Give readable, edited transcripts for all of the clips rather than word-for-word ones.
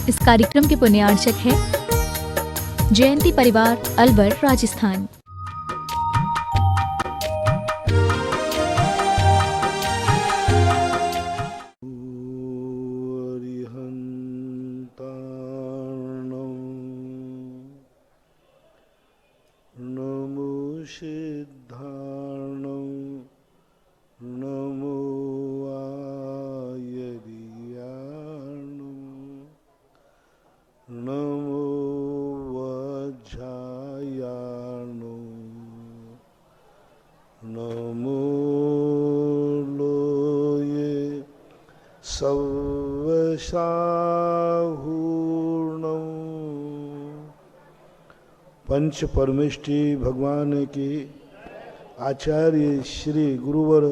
इस कार्यक्रम के पुण्यार्चक है जयंती परिवार, अलवर, राजस्थान। नमो सिद्धार्णं नमो आयर्याणं नमो वज्रायाणं नमो लोये सवसाहूर्णं। पंच परमेष्टि भगवान की आचार्य श्री गुरुवर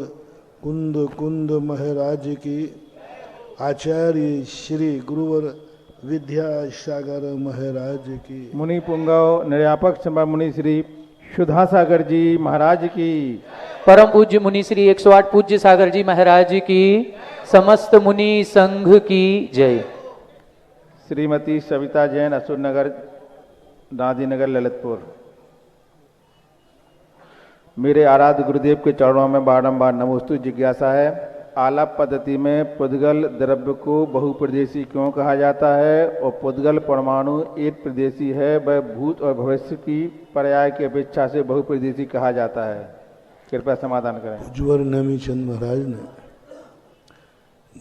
कुंद कुंद महाराज की, आचार्य श्री गुरुवर विद्यासागर महाराज की, मुनि पुंगव निर्यापक सभा मुनि श्री सुधा सागर जी महाराज की, परम पूज्य मुनि श्री 108 पूज्य सागर जी महाराज की, समस्त मुनि संघ की जय। श्रीमती सविता जैन, असुर नगर, गांधीनगर, ललितपुर। मेरे आराध्य गुरुदेव के चरणों में बारंबार नमोस्तु। जिज्ञासा है, आलाप पद्धति में पुद्गल द्रव्य को बहुप्रदेशी क्यों कहा जाता है और पुद्गल परमाणु एक प्रदेशी है, वह भूत और भविष्य की पर्याय की अपेक्षा से बहुप्रदेशी कहा जाता है? कृपया समाधान करें। उज्ज्वल नेमीचंद महाराज ने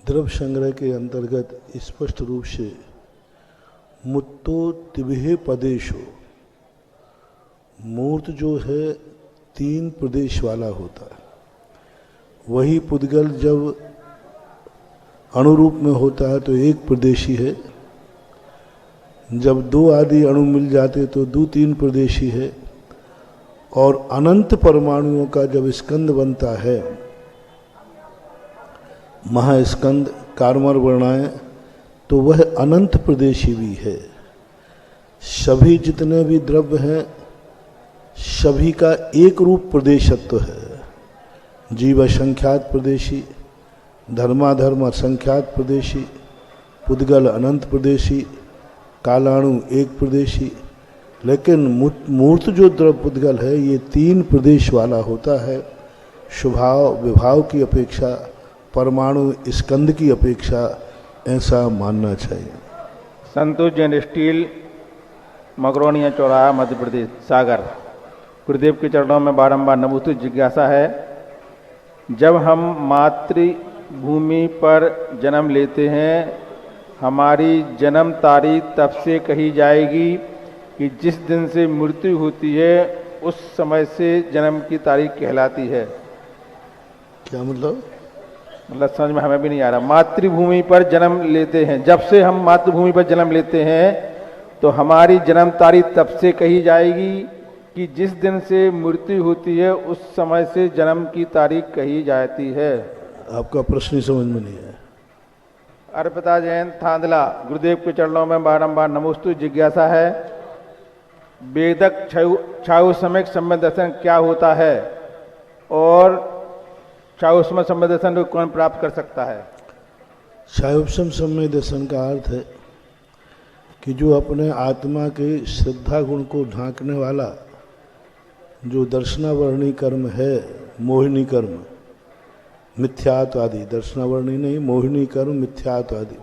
द्रव्य संग्रह के अंतर्गत स्पष्ट रूप से मुत्तो तिभे पदेशो, मूर्त जो है 3 प्रदेश वाला होता है, वही पुद्गल जब अणुरूप में होता है तो 1 प्रदेशी है, जब 2 आदि अणु मिल जाते तो 2-3 प्रदेशी है, और अनंत परमाणुओं का जब स्कंद बनता है, महास्कंद कार्मर वर्णाएं, तो वह अनंत प्रदेशी भी है। सभी जितने भी द्रव्य हैं सभी का एक रूप प्रदेशत्व है। जीव असंख्यात प्रदेशी, धर्माधर्म असंख्यात प्रदेशी, पुद्गल अनंत प्रदेशी, कालाणु 1 प्रदेशी। लेकिन मूर्त जो द्रव्य पुद्गल है ये 3 प्रदेश वाला होता है। स्वभाव विभाव की अपेक्षा, परमाणु स्कंद की अपेक्षा ऐसा मानना चाहिए। संतोष जैन स्टील, मगरौनिया चौराहा, मध्य प्रदेश, सागर। गुरुदेव के चरणों में बारंबार नमोस्तु। जिज्ञासा है, जब हम मातृभूमि पर जन्म लेते हैं, हमारी जन्म तारीख तब से कही जाएगी कि जिस दिन से मृत्यु होती है उस समय से जन्म की तारीख कहलाती है। क्या मतलब समझ में हमें भी नहीं आ रहा। मातृभूमि पर जन्म लेते हैं, जब से हम मातृभूमि पर जन्म लेते हैं तो हमारी जन्म तारीख तब से कही जाएगी कि जिस दिन से मृत्यु होती है उस समय से जन्म की तारीख कही जाती है। आपका प्रश्न ही समझ में नहीं है। अर्पिता जैन, थांदला। गुरुदेव के चरणों में बारंबार नमोस्तु। जिज्ञासा है, वेदक छायुसमिक सम्यक दर्शन क्या होता है और छायुसमिक सम्यक दर्शन को कौन प्राप्त कर सकता है? छायुपसम सम्यक दर्शन का अर्थ है कि जो अपने आत्मा के श्रद्धा गुण को ढांकने वाला जो दर्शनावर्णी कर्म है, मोहिनी कर्म, मिथ्यात्व आदि, दर्शनावर्णी नहीं, मोहिनी कर्म, मिथ्यात्व आदि,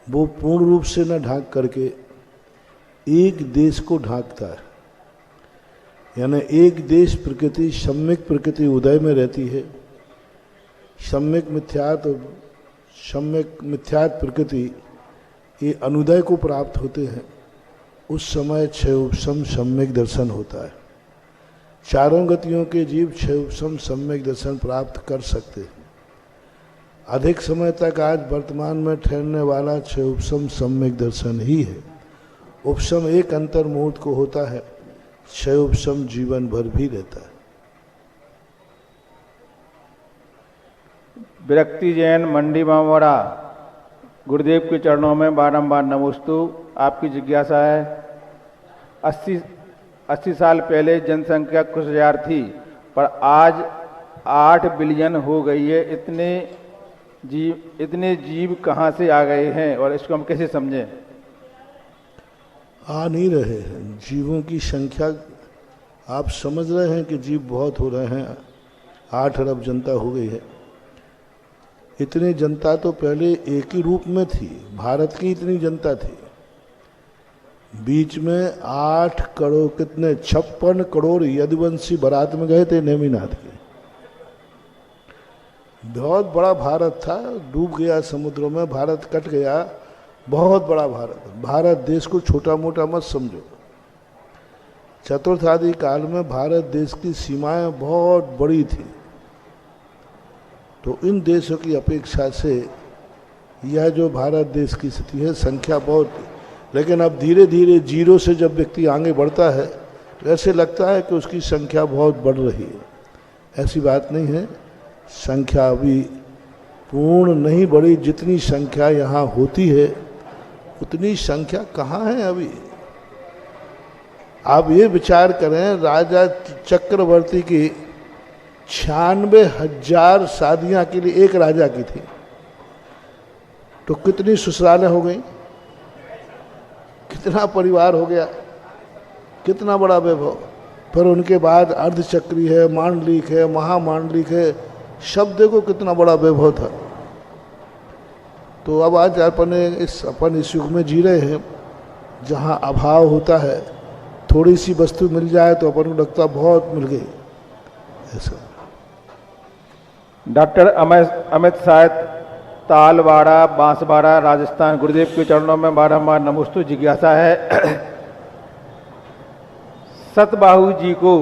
वो पूर्ण रूप से न ढांक करके एक देश को ढांकता है। यानी एक देश प्रकृति, सम्यक प्रकृति उदय में रहती है। सम्यक मिथ्यात्व प्रकृति ये अनुदय को प्राप्त होते हैं, उस समय क्षयोपशम सम्यक दर्शन होता है। चारों गतियों के जीव क्षयोपशम सम्यक दर्शन प्राप्त कर सकते हैं। अधिक समय तक आज वर्तमान में ठहरने वाला क्षयोपशम सम्यक दर्शन ही है। उपशम एक अंतर मुहूर्त को होता है, क्षयोपशम जीवन भर भी रहता है। विरक्ति जैन, मंडी मामोरा। गुरुदेव के चरणों में बारंबार नमोस्तु। आपकी जिज्ञासा है, 80 साल पहले जनसंख्या कुछ हजार थी, पर आज 8 बिलियन हो गई है। इतने जीव, इतने जीव कहाँ से आ गए हैं और इसको हम कैसे समझें? आ नहीं रहे हैं। जीवों की संख्या आप समझ रहे हैं कि जीव बहुत हो रहे हैं, 8 अरब जनता हो गई है। इतनी जनता तो पहले एक ही रूप में थी, भारत की इतनी जनता थी। बीच में 8 करोड़ कितने 56 करोड़ यदुवंशी बारात में गए थे नेमिनाथ के। बहुत बड़ा भारत था, डूब गया समुद्रों में, भारत कट गया। बहुत बड़ा भारत, भारत देश को छोटा मोटा मत समझो। चतुर्थ काल में भारत देश की सीमाएं बहुत बड़ी थी, तो इन देशों की अपेक्षा से यह जो भारत देश की स्थिति है संख्या बहुत थी। लेकिन अब धीरे धीरे जीरो से जब व्यक्ति आगे बढ़ता है तो ऐसे लगता है कि उसकी संख्या बहुत बढ़ रही है। ऐसी बात नहीं है, संख्या अभी पूर्ण नहीं बढ़ी। जितनी संख्या यहाँ होती है उतनी संख्या कहाँ है अभी। आप ये विचार करें, राजा चक्रवर्ती की 96,000 शादियां के लिए एक राजा की थी, तो कितनी ससुरालें हो गई, कितना परिवार हो गया, कितना बड़ा वैभव। फिर उनके बाद अर्धचक्री है, मांडलिक है, महामांडलिक है, शब्द देखो कितना बड़ा वैभव था। तो अब आज अपन इस युग में जी रहे हैं जहाँ अभाव होता है, थोड़ी सी वस्तु मिल जाए तो अपन को लगता बहुत मिल गई। ऐसा डॉक्टर अमित साहित तालवाड़ा बांसवाड़ा राजस्थान, गुरुदेव के चरणों में बारंबार नमोस्तु। जिज्ञासा है, सतबाहु जी को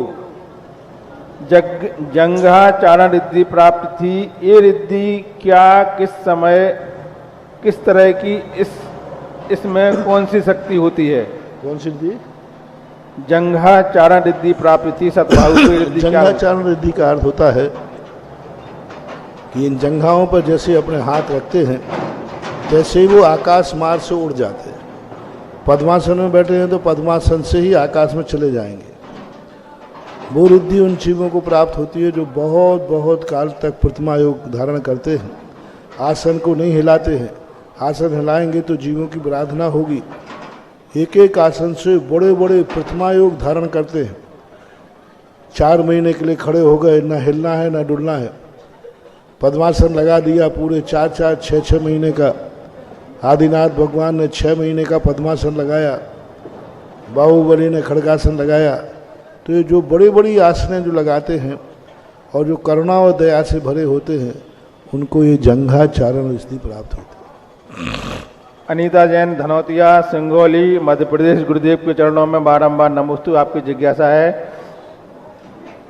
जंघा चारण रिद्धि प्राप्त थी। ये रिद्धि क्या, किस समय, किस तरह की, इसमें कौन सी शक्ति होती है? कौन सी रिद्धि? जंघा चारण रिद्धि प्राप्त थी, सतबाहु की रिद्धि। जंघा चारण रिद्धि का अर्थ होता है कि इन जंघाओं पर जैसे अपने हाथ रखते हैं तैसे ही वो आकाश मार्ग से उड़ जाते हैं। पद्मासन में बैठे हैं तो पद्मासन से ही आकाश में चले जाएंगे। वो रिद्धि उन जीवों को प्राप्त होती है जो बहुत बहुत काल तक प्रतिमा योग धारण करते हैं, आसन को नहीं हिलाते हैं। आसन हिलाएंगे तो जीवों की आराधना होगी। एक एक आसन से बड़े बड़े प्रतिमा योग धारण करते हैं। 4 महीने के लिए खड़े हो गए, ना हिलना है ना डुलना है। पद्मासन लगा दिया पूरे 4-4, 6-6 महीने का। आदिनाथ भगवान ने 6 महीने का पद्मासन लगाया, बाहुबली ने खड़गासन लगाया। तो ये जो बड़ी बड़ी आसनें जो लगाते हैं और जो करुणा और दया से भरे होते हैं उनको ये जंघा चारण स्थिति प्राप्त होती है। अनीता जैन धनौतिया सिंगोली मध्य प्रदेश, गुरुदेव के चरणों में बारंबार नमोस्तु। आपकी जिज्ञासा है,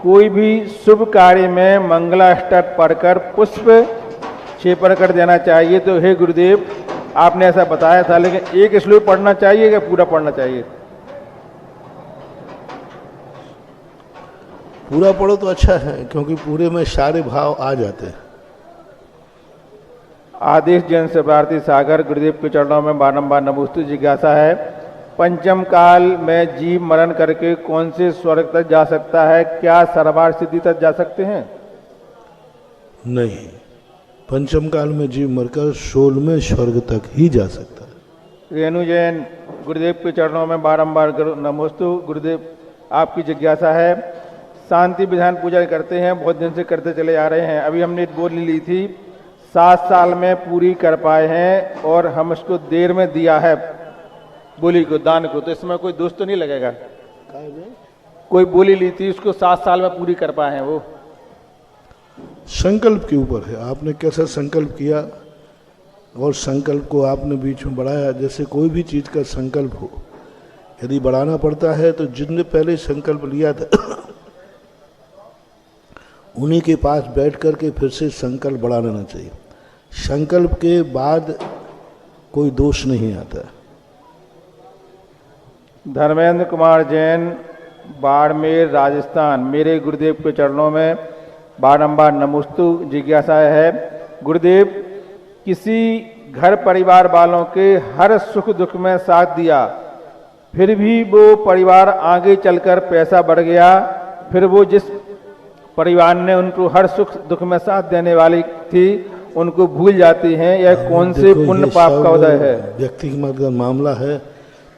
कोई भी शुभ कार्य में मंगलाष्टक पढ़कर पुष्प छेपन कर देना चाहिए, तो हे गुरुदेव आपने ऐसा बताया था, लेकिन एक श्लोक पढ़ना चाहिए या पूरा पढ़ना चाहिए? पूरा पढ़ो तो अच्छा है, क्योंकि पूरे में सारे भाव आ जाते हैं। आदेश जैन से भारती सागर, गुरुदेव के चरणों में बारंबार नमोस्तु। जिज्ञासा है, पंचम काल में जीव मरण करके कौन से स्वर्ग तक जा सकता है? क्या सर्वार्थ सिद्धि तक जा सकते हैं? नहीं, पंचम काल में जीव मरकर 16वें स्वर्ग तक ही जा सकता है। रेणु जैन, गुरुदेव के चरणों में बारंबार नमोस्तु। गुरुदेव आपकी जिज्ञासा है, शांति विधान पूजा करते हैं, बहुत दिन से करते चले आ रहे हैं। अभी हमने बोली ली थी 7 साल में पूरी कर पाए हैं और हम उसको देर में दिया है बोली को, दान को, तो इसमें कोई दोष तो नहीं लगेगा? कोई बोली ली थी उसको 7 साल में पूरी कर पाए हैं, वो संकल्प के ऊपर है। आपने कैसा संकल्प किया और संकल्प को आपने बीच में बढ़ाया। जैसे कोई भी चीज का संकल्प हो, यदि बढ़ाना पड़ता है तो जिनने पहले संकल्प लिया था उन्हीं के पास बैठ करके फिर से संकल्प बढ़ा लेना चाहिए। संकल्प के बाद कोई दोष नहीं आता। धर्मेंद्र कुमार जैन, बाड़मेर राजस्थान, मेरे गुरुदेव के चरणों में बारंबार नमोस्तु। जिज्ञासा है, गुरुदेव किसी घर परिवार वालों के हर सुख दुख में साथ दिया, फिर भी वो परिवार आगे चलकर पैसा बढ़ गया, फिर वो जिस परिवार ने उनको हर सुख दुख में साथ देने वाली थी उनको भूल जाती हैं, यह कौन से देखो, पुण्य ये पाप का सब उदय है? व्यक्तिगत का मामला है।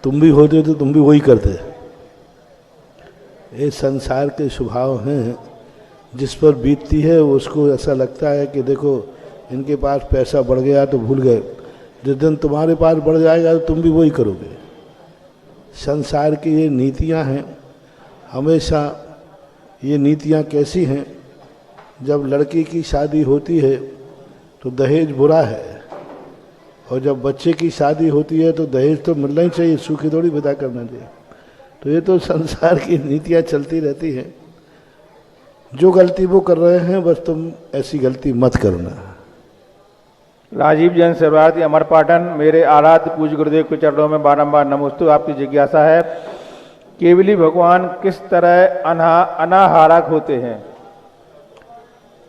तुम भी होते तो तुम भी वही करते। ये संसार के स्वभाव हैं, जिस पर बीतती है उसको ऐसा लगता है कि देखो इनके पास पैसा बढ़ गया तो भूल गए। जिस दिन तुम्हारे पास बढ़ जाएगा तो तुम भी वही करोगे। संसार की ये नीतियां हैं। हमेशा ये नीतियां कैसी हैं, जब लड़की की शादी होती है तो दहेज बुरा है, और जब बच्चे की शादी होती है तो दहेज तो मिलना ही चाहिए, सूखी थोड़ी विदा करना चाहिए। तो ये तो संसार की नीतियां चलती रहती हैं। जो गलती वो कर रहे हैं, बस तुम ऐसी गलती मत करना। राजीव जैन सेवार्थी अमरपाटन, मेरे आराध्य पूज्य गुरुदेव के चरणों में बारंबार नमोस्तु। आपकी जिज्ञासा है, केवली भगवान किस तरह अनाहारक होते हैं?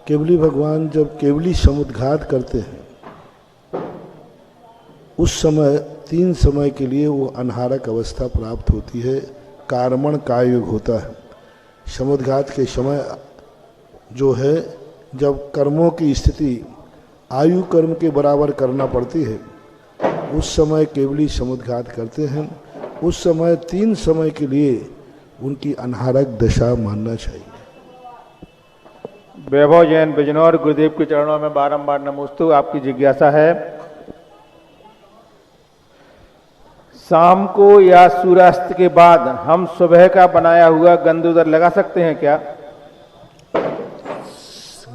केवली भगवान जब केवली समुद्घात करते हैं, उस समय 3 समय के लिए वो अनहारक अवस्था प्राप्त होती है। कारमण का युग होता है। समुद्घात के समय जो है, जब कर्मों की स्थिति आयु कर्म के बराबर करना पड़ती है, उस समय केवली समुद्घात करते हैं। उस समय 3 समय के लिए उनकी अनहारक दशा मानना चाहिए। वैभव जैन बिजनौर, गुरुदेव के चरणों में बारंबार नमोस्तु। आपकी जिज्ञासा है, शाम को या सूर्यास्त के बाद हम सुबह का बनाया हुआ गंधोदर लगा सकते हैं क्या?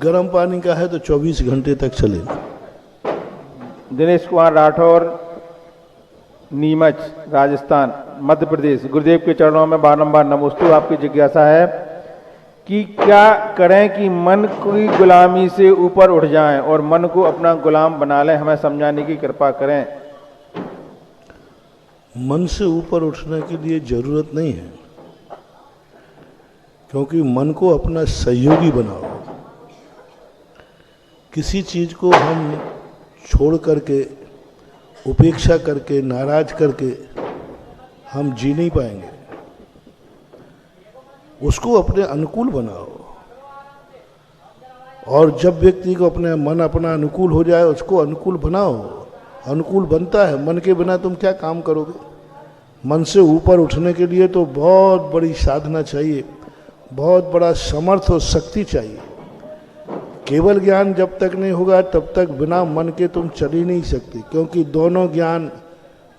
गर्म पानी का है तो 24 घंटे तक चलेगा। दिनेश कुमार राठौर, नीमच, राजस्थान, मध्य प्रदेश, गुरुदेव के चरणों में बारंबार नमोस्तु। आपकी जिज्ञासा है कि क्या करें कि मन की गुलामी से ऊपर उठ जाएं और मन को अपना गुलाम बना लें? हमें समझाने की कृपा करें। मन से ऊपर उठने के लिए जरूरत नहीं है, क्योंकि मन को अपना सहयोगी बनाओ। किसी चीज को हम छोड़ करके, उपेक्षा करके, नाराज करके हम जी नहीं पाएंगे। उसको अपने अनुकूल बनाओ, और जब व्यक्ति को अपने मन अपना अनुकूल हो जाए, उसको अनुकूल बनाओ। अनुकूल बनता है। मन के बिना तुम क्या काम करोगे? मन से ऊपर उठने के लिए तो बहुत बड़ी साधना चाहिए, बहुत बड़ा समर्थ और शक्ति चाहिए। केवल ज्ञान जब तक नहीं होगा तब तक बिना मन के तुम चल ही नहीं सकते, क्योंकि दोनों ज्ञान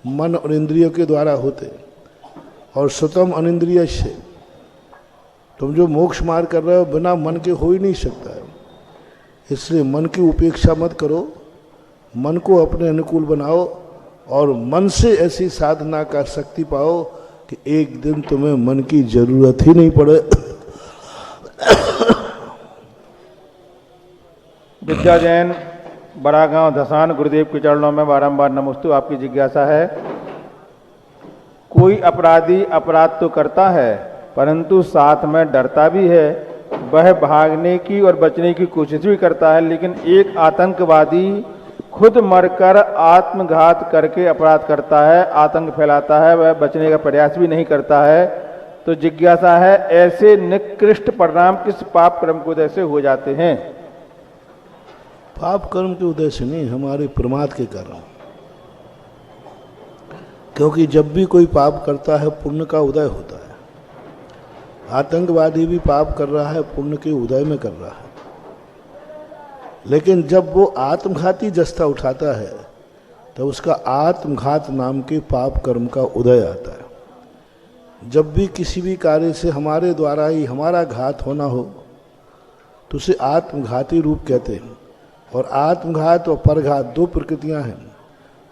मन और इंद्रियों के द्वारा होते। और स्वतम अनिंद्रिय से तुम जो मोक्ष मार्ग कर रहे हो, बिना मन के हो ही नहीं सकता है। इसलिए मन की उपेक्षा मत करो, मन को अपने अनुकूल बनाओ, और मन से ऐसी साधना का शक्ति पाओ कि एक दिन तुम्हें मन की जरूरत ही नहीं पड़े। विद्या जैन, बड़ा गांव, धसान, गुरुदेव के चरणों में बारंबार नमोस्तु। आपकी जिज्ञासा है, कोई अपराधी अपराध तो करता है परंतु साथ में डरता भी है। वह भागने की और बचने की कोशिश भी करता है, लेकिन एक आतंकवादी खुद मरकर आत्मघात करके अपराध करता है, आतंक फैलाता है, वह बचने का प्रयास भी नहीं करता है। तो जिज्ञासा है, ऐसे निकृष्ट परिणाम किस पाप कर्म को उदय से हो जाते हैं? पाप कर्म के उदय से नहीं, हमारे प्रमाद के कारण। क्योंकि जब भी कोई पाप करता है, पुण्य का उदय होता है। आतंकवादी भी पाप कर रहा है, पुण्य के उदय में कर रहा है। लेकिन जब वो आत्मघाती जस्ता उठाता है, तो उसका आत्मघात नाम के पाप कर्म का उदय आता है। जब भी किसी भी कार्य से हमारे द्वारा ही हमारा घात होना हो, तो उसे आत्मघाती रूप कहते हैं। और आत्मघात और परघात 2 प्रकृतियां हैं।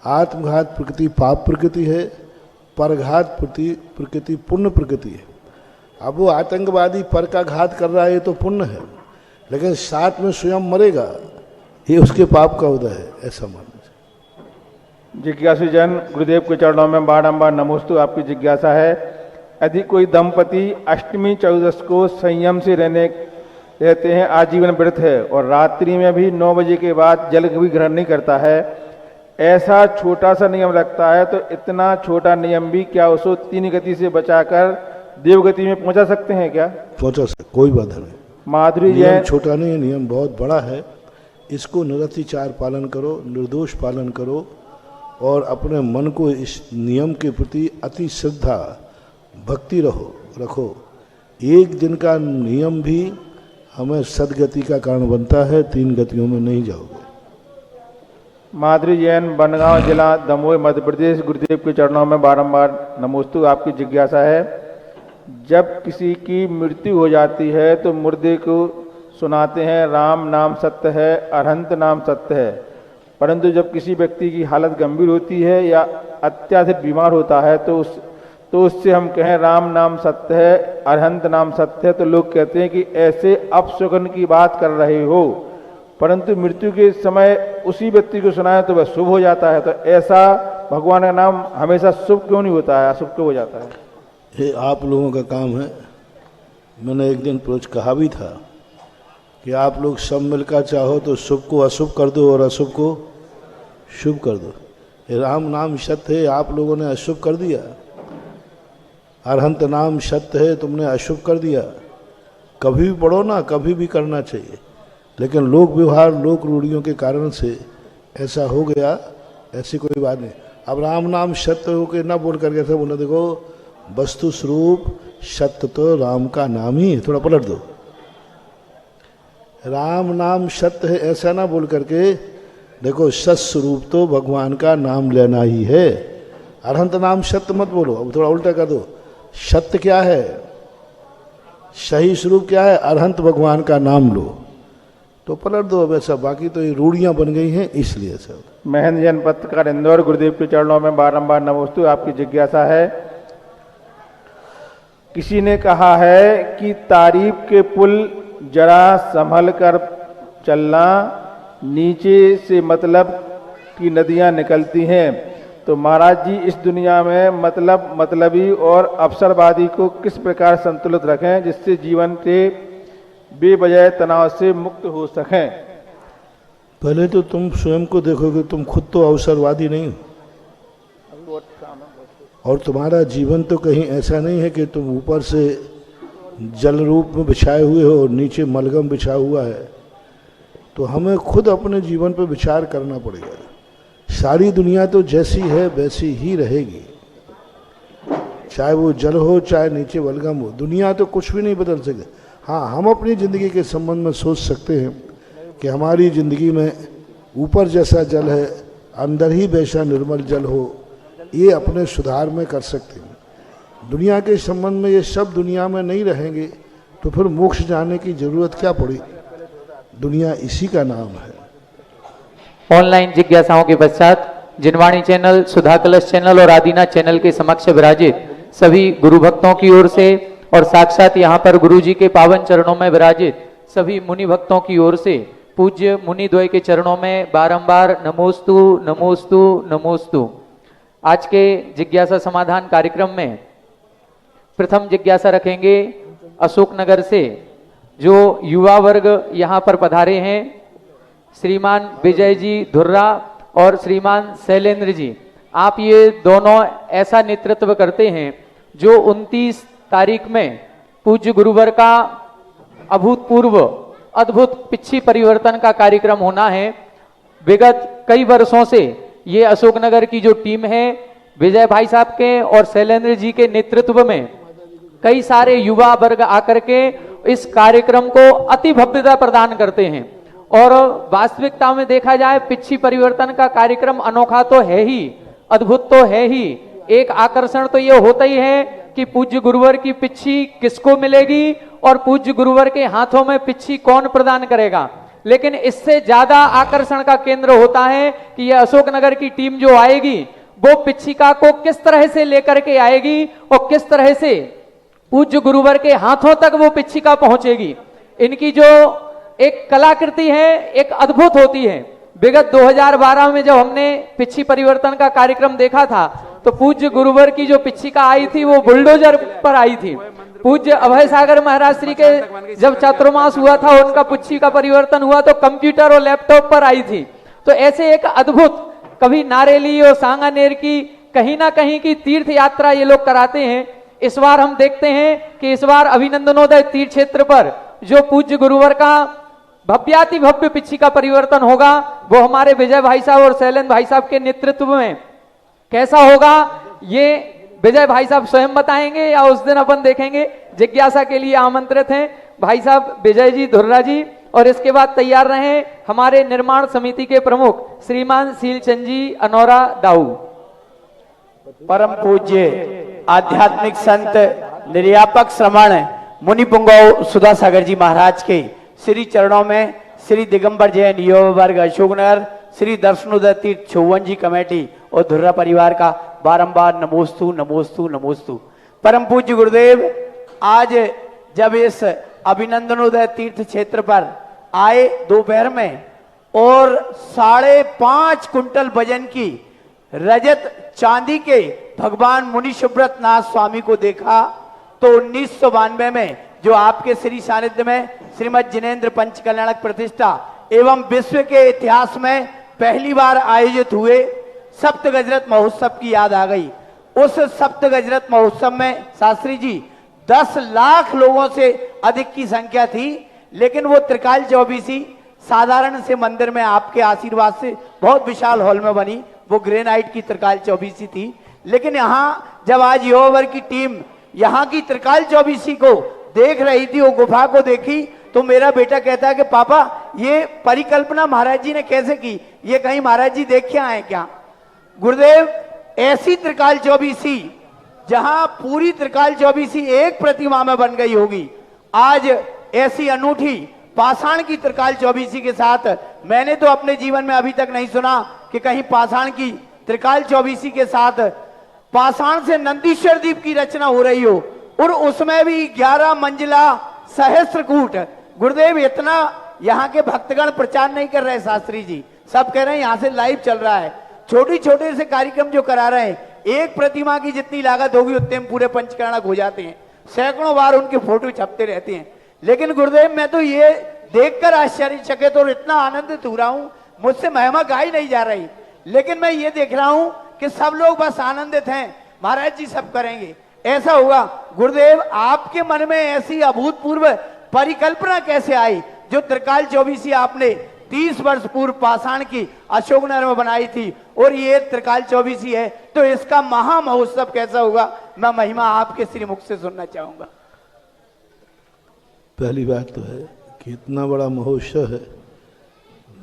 आत्मघात प्रकृति पाप प्रकृति है, परघात प्रकृति पुण्य प्रकृति है। अब वो आतंकवादी पर का घात कर रहा है, ये तो पुण्य है, लेकिन साथ में स्वयं मरेगा, ये उसके पाप का उदय है, ऐसा मानना चाहिए। जिज्ञासु जन, गुरुदेव के चरणों में बारंबार नमोस्तु। आपकी जिज्ञासा है, यदि कोई दंपति अष्टमी चौदस को संयम से रहते हैं, आजीवन व्रत है, और रात्रि में भी 9 बजे के बाद जल भी ग्रहण नहीं करता है, ऐसा छोटा सा नियम रखता है, तो इतना छोटा नियम भी क्या उसको 3 गति से बचाकर देवगति में पहुंचा सकते हैं क्या? पहुंचा सकते, कोई बाधा नहीं। माधुरी नियम जैन, छोटा नहीं है, नियम बहुत बड़ा है। इसको निरतिचार पालन करो, निर्दोष पालन करो और अपने मन को इस नियम के प्रति अति श्रद्धा भक्ति रखो। एक दिन का नियम भी हमें सदगति का कारण बनता है, 3 गतियों में नहीं जाओगे। माधुरी जैन, बनगांव जिला, दमोह, मध्य प्रदेश। गुरुदेव के चरणों में बारंबार नमोस्तु। आपकी जिज्ञासा है, जब किसी की मृत्यु हो जाती है तो मुर्दे को सुनाते हैं राम नाम सत्य है, अरहंत नाम सत्य है, परंतु जब किसी व्यक्ति की हालत गंभीर होती है या अत्याधिक बीमार होता है तो उससे हम कहें राम नाम सत्य है, अरहंत नाम सत्य है, तो लोग कहते हैं कि ऐसे अपशगुन की बात कर रहे हो, परंतु मृत्यु के समय उसी व्यक्ति को सुनाए तो वह शुभ हो जाता है। तो ऐसा भगवान का नाम हमेशा शुभ क्यों नहीं होता है, अशुभ क्यों हो जाता है? ये आप लोगों का काम है। मैंने एक दिन रोज कहा भी था कि आप लोग सब मिलकर चाहो तो शुभ को अशुभ कर दो और अशुभ को शुभ कर दो। ये राम नाम सत्य है, आप लोगों ने अशुभ कर दिया। अरहंत नाम सत्य है, तुमने अशुभ कर दिया। कभी भी पढ़ो ना, कभी भी करना चाहिए, लेकिन लोक व्यवहार लोक रूढ़ियों के कारण से ऐसा हो गया। ऐसी कोई बात नहीं। अब राम नाम सत्य हो के ना बोल करके ऐसा बोला, देखो वस्तु स्वरूप सत्य तो राम का नाम ही है। थोड़ा पलट दो, राम नाम सत्य है ऐसा ना बोल करके देखो सत स्वरूप तो भगवान का नाम लेना ही है। अरहंत नाम सत्य मत बोलो, अब थोड़ा उल्टा कर दो। सत्य क्या है, सही स्वरूप क्या है, अरहंत भगवान का नाम लो, तो पलट दो। अब ऐसा बाकी तो ये रूढ़ियां बन गई हैं, इसलिए सब। महेंद्र जैन, पत्रकार, इंदौर। गुरुदेव के चरणों में बारंबार नमोस्तु। आपकी जिज्ञासा है, किसी ने कहा है कि तारीफ के पुल जरा संभल कर चलना, नीचे से मतलब की नदियां निकलती हैं, तो महाराज जी इस दुनिया में मतलबी और अवसरवादी को किस प्रकार संतुलित रखें जिससे जीवन के बेवजह तनाव से मुक्त हो सकें? पहले तो तुम स्वयं को देखोगे, तुम खुद तो अवसरवादी नहीं हो, और तुम्हारा जीवन तो कहीं ऐसा नहीं है कि तुम ऊपर से जल रूप में बिछाए हुए हो और नीचे मलगम बिछा हुआ है। तो हमें खुद अपने जीवन पर विचार करना पड़ेगा। सारी दुनिया तो जैसी है वैसी ही रहेगी, चाहे वो जल हो चाहे नीचे मलगम हो, दुनिया तो कुछ भी नहीं बदल सके। हाँ, हम अपनी ज़िंदगी के संबंध में सोच सकते हैं कि हमारी ज़िंदगी में ऊपर जैसा जल है अंदर ही वैसा निर्मल जल हो, ये अपने सुधार में कर सकते हैं। दुनिया के संबंध में ये सब दुनिया में नहीं रहेंगे तो फिर मोक्ष जाने की जरूरत क्या पड़ी? दुनिया इसी का नाम है। ऑनलाइन जिज्ञासाओं के पश्चात जिनवाणी चैनल, सुधा कलश चैनल और आदिनाथ चैनल के समक्ष विराजित सभी गुरु भक्तों की ओर से और साक्षात यहाँ पर गुरु जी के पावन चरणों में विराजित सभी मुनि भक्तों की ओर से पूज्य मुनि द्वय के चरणों में बारंबार नमोस्तु नमोस्तु नमोस्तु। आज के जिज्ञासा समाधान कार्यक्रम में प्रथम जिज्ञासा रखेंगे अशोकनगर से, जो युवा वर्ग यहाँ पर पधारे हैं, श्रीमान विजय जी धुर्रा और श्रीमान शैलेंद्र जी। आप ये दोनों ऐसा नेतृत्व करते हैं जो 29 तारीख में पूज्य गुरुवर का अभूतपूर्व अद्भुत पिछी परिवर्तन का कार्यक्रम होना है। विगत कई वर्षों से ये अशोकनगर की जो टीम है विजय भाई साहब के और शैलेंद्र जी के नेतृत्व में कई सारे युवा वर्ग आकर के इस कार्यक्रम को अति भव्यता प्रदान करते हैं। और वास्तविकता में देखा जाए पिछी परिवर्तन का कार्यक्रम अनोखा तो है ही, अद्भुत तो है ही। एक आकर्षण तो ये होता ही है कि पूज्य गुरुवर की पिछी किसको मिलेगी और पूज्य गुरुवर के हाथों में पिछी कौन प्रदान करेगा। लेकिन इससे ज्यादा आकर्षण का केंद्र होता है कि यह अशोकनगर की टीम जो आएगी वो पिछिका को किस तरह से लेकर के आएगी और किस तरह से पूज्य गुरुवर के हाथों तक वो पिछिका पहुंचेगी। इनकी जो एक कलाकृति है एक अद्भुत होती है। विगत 2012 में जब हमने पिछी परिवर्तन का कार्यक्रम देखा था तो पूज्य गुरुवर की जो पिछिका आई थी वो बुलडोजर पर आई थी। पूज्य अभय सागर महाराज श्री के जब चातुर्मास हुआ था उनका पिछी का परिवर्तन हुआ तो कंप्यूटर और लैपटॉप पर आई थी। तो ऐसे एक अद्भुत, कभी नारेली और सांगानेर की कहीं ना कहीं की तीर्थ यात्रा ये लोग कराते हैं। इस बार हम देखते हैं कि इस बार अभिनंदनोदय तीर्थ क्षेत्र पर जो पूज्य गुरुवर का भव्याति भव्य पिछी का परिवर्तन होगा, वो हमारे विजय भाई साहब और शैलेंद्र भाई साहब के नेतृत्व में कैसा होगा ये विजय भाई साहब स्वयं बताएंगे या उस दिन अपन देखेंगे। जिज्ञासा के लिए आमंत्रित हैं भाई साहब विजय जी धुर्रा जी, और इसके बाद तैयार रहे हमारे निर्माण समिति के प्रमुख श्रीमान सीलचंद जी अनौरा दाऊ। परम पूज्य आध्यात्मिक संत निर्यापक श्रमण मुनि पुंगव सुधा सागर जी महाराज के श्री चरणों में श्री दिगंबर जैन युवा वर्ग अशोकनगर, श्री दर्शनोदय तीर्थ चौवन जी कमेटी और धुर्रा परिवार का बारंबार नमोस्तु नमोस्तु नमोस्तु। परम पूज्य गुरुदेव, आज जब इस अभिनंदनोदय तीर्थ क्षेत्र पर आए दोपहर में और 5.5 कुंटल वजन की रजत चांदी के भगवान मुनि सुब्रत नाथ स्वामी को देखा तो 1992 में जो आपके श्री सानिध्य में श्रीमद जिनेन्द्र पंच कल्याणक प्रतिष्ठा एवं विश्व के इतिहास में पहली बार आयोजित हुए सप्त गजरत महोत्सव की याद आ गई। उस सप्त गजरत महोत्सव में शास्त्री जी 10 लाख लोगों से अधिक की संख्या थी, लेकिन वो त्रिकाल चौबीसी साधारण से मंदिर में आपके आशीर्वाद से बहुत विशाल हॉल में बनी, वो ग्रेनाइट की त्रिकाल चौबीसी थी। लेकिन यहाँ जब आज युवा वर्ग की टीम यहाँ की त्रिकाल चौबीसी को देख रही थी, वो गुफा को देखी, तो मेरा बेटा कहता है कि पापा ये परिकल्पना महाराज जी ने कैसे की, ये कहीं महाराज जी देख के आए क्या। गुरुदेव, ऐसी त्रिकाल चौबीसी जहां पूरी त्रिकाल चौबीसी एक प्रतिमा में बन गई होगी, आज ऐसी अनूठी पाषाण की त्रिकाल चौबीसी के साथ मैंने तो अपने जीवन में अभी तक नहीं सुना कि कहीं पाषाण की त्रिकाल चौबीसी के साथ पाषाण से नंदीश्वर द्वीप की रचना हो रही हो, और उसमें भी 11 मंजिला सहस्त्रकूट। गुरुदेव, इतना यहाँ के भक्तगण प्रचार नहीं कर रहे शास्त्री जी, सब कह रहे हैं यहाँ से लाइव चल रहा है। छोटी छोटे से कार्यक्रम जो करा रहे हैं, एक प्रतिमा की जितनी लागत होगी उतने में पूरे पंचकर्णक हो जाते हैं, सैकड़ों बार उनके फोटो छपते रहते हैं। लेकिन गुरुदेव, मैं तो ये देखकर आश्चर्यचकित और इतना आनंदित हो रहा हूं, मुझसे महिमा गाई नहीं जा रही, लेकिन मैं ये देख रहा हूं कि सब लोग बस आनंदित हैं, महाराज जी सब करेंगे, ऐसा होगा। गुरुदेव, आपके मन में ऐसी अभूतपूर्व परिकल्पना कैसे आई जो त्रिकाल चौबीसी आपने 30 वर्ष पूर्व पाषाण की अशोकनगर में बनाई थी, और ये त्रिकाल चौबीसी है, तो इसका महा महोत्सव कैसा होगा, मैं महिमा आपके श्री मुख से सुनना चाहूंगा। पहली बात तो है कि इतना बड़ा महोत्सव है,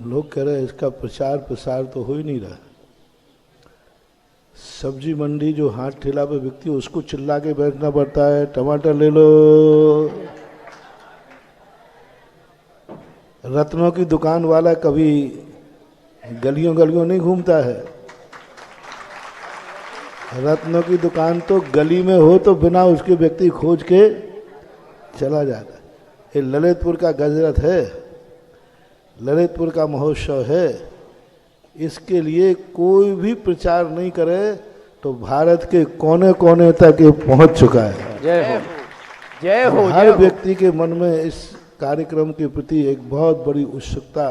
लोग कह रहे हैं इसका प्रचार प्रसार तो हो ही नहीं रहा। सब्जी मंडी जो हाथ ठेला पे बिकती है उसको चिल्ला के बैठना पड़ता है, टमाटर ले लो। रत्नों की दुकान वाला कभी गलियों गलियों नहीं घूमता है, रत्नों की दुकान तो गली में हो तो बिना उसके व्यक्ति खोज के चला जाता है। ये ललितपुर का गजरत है, ललितपुर का महोत्सव है, इसके लिए कोई भी प्रचार नहीं करे तो भारत के कोने कोने तक ये पहुंच चुका है। जय हो, जय हो। हर व्यक्ति के मन में इस कार्यक्रम के प्रति एक बहुत बड़ी उत्सुकता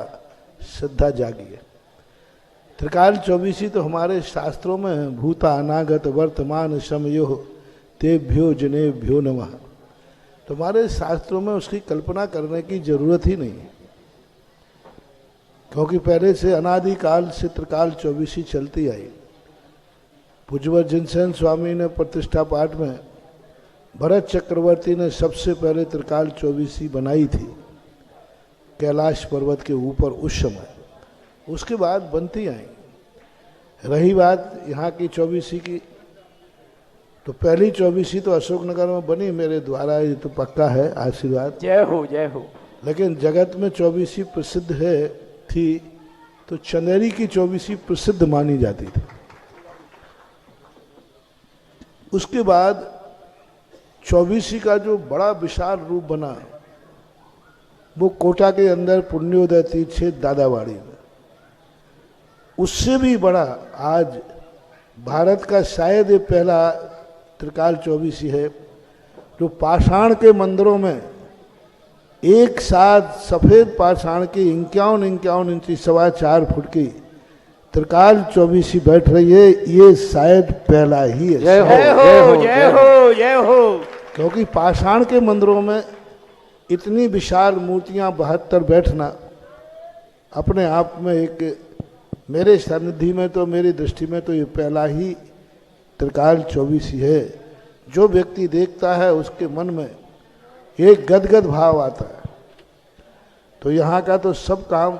श्रद्धा जागी है। त्रिकाल चौबीसी तो हमारे शास्त्रों में है, भूता अनागत वर्तमान समयो तेभ्यो जनेभ्यो नमः। तो हमारे शास्त्रों में उसकी कल्पना करने की जरूरत ही नहीं है, क्योंकि पहले से अनादिकाल से त्रिकाल चौबीसी चलती आई। पूज्यवर जिनसेन स्वामी ने प्रतिष्ठा पाठ में भरत चक्रवर्ती ने सबसे पहले त्रिकाल चौबीसी बनाई थी कैलाश पर्वत के ऊपर उस समय, उसके बाद बनती आई। रही बात यहाँ की चौबीसी की, तो पहली चौबीसी तो अशोकनगर में बनी मेरे द्वारा, ये तो पक्का है, आशीर्वाद। जय हो, जय हो। लेकिन जगत में चौबीसी प्रसिद्ध है थी तो चंदेरी की चौबीसी प्रसिद्ध मानी जाती थी। उसके बाद चौबीसी का जो बड़ा विशाल रूप बना वो कोटा के अंदर पुण्योदय तीर्थ क्षेत्र दादावाड़ी में, उससे भी बड़ा आज भारत का शायद ये पहला त्रिकाल चौबीसी है जो पाषाण के मंदिरों में एक साथ सफेद पाषाण की 51 इंची 4.25 फुट की त्रिकाल चौबीसी बैठ रही है। ये शायद पहला ही है। जय हो, जय हो, जय हो। क्योंकि पाषाण के मंदिरों में इतनी विशाल मूर्तियां 72 बैठना अपने आप में एक, मेरे सानिध्य में तो, मेरी दृष्टि में तो ये पहला ही त्रिकाल 24 ही है। जो व्यक्ति देखता है उसके मन में एक गदगद भाव आता है। तो यहाँ का तो सब काम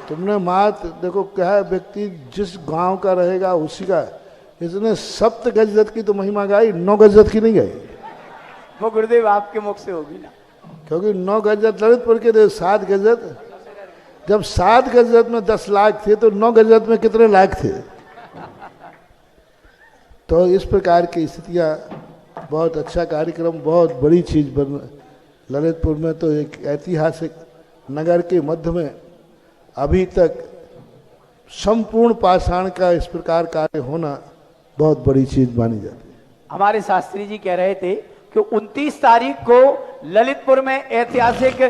तुमने मात देखो क्या है, व्यक्ति जिस गांव का रहेगा उसी का। इसने सप्त गजरत की तो महिमा गाई, 9 गजरत की नहीं गाई। वो गुरुदेव आपके मुख से होगी ना, क्योंकि 9 गजरत ललितपुर के थे, 7 गजरत। जब 7 गजरत में 10 लाख थे तो 9 गजरत में कितने लाख थे? तो इस प्रकार की स्थितियाँ, बहुत अच्छा कार्यक्रम, बहुत बड़ी चीज बन ललितपुर में तो एक ऐतिहासिक नगर के मध्य में अभी तक संपूर्ण पाषाण का इस प्रकार कार्य होना बहुत बड़ी चीज मानी जाती है। हमारे शास्त्री जी कह रहे थे कि 29 तारीख को ललितपुर में ऐतिहासिक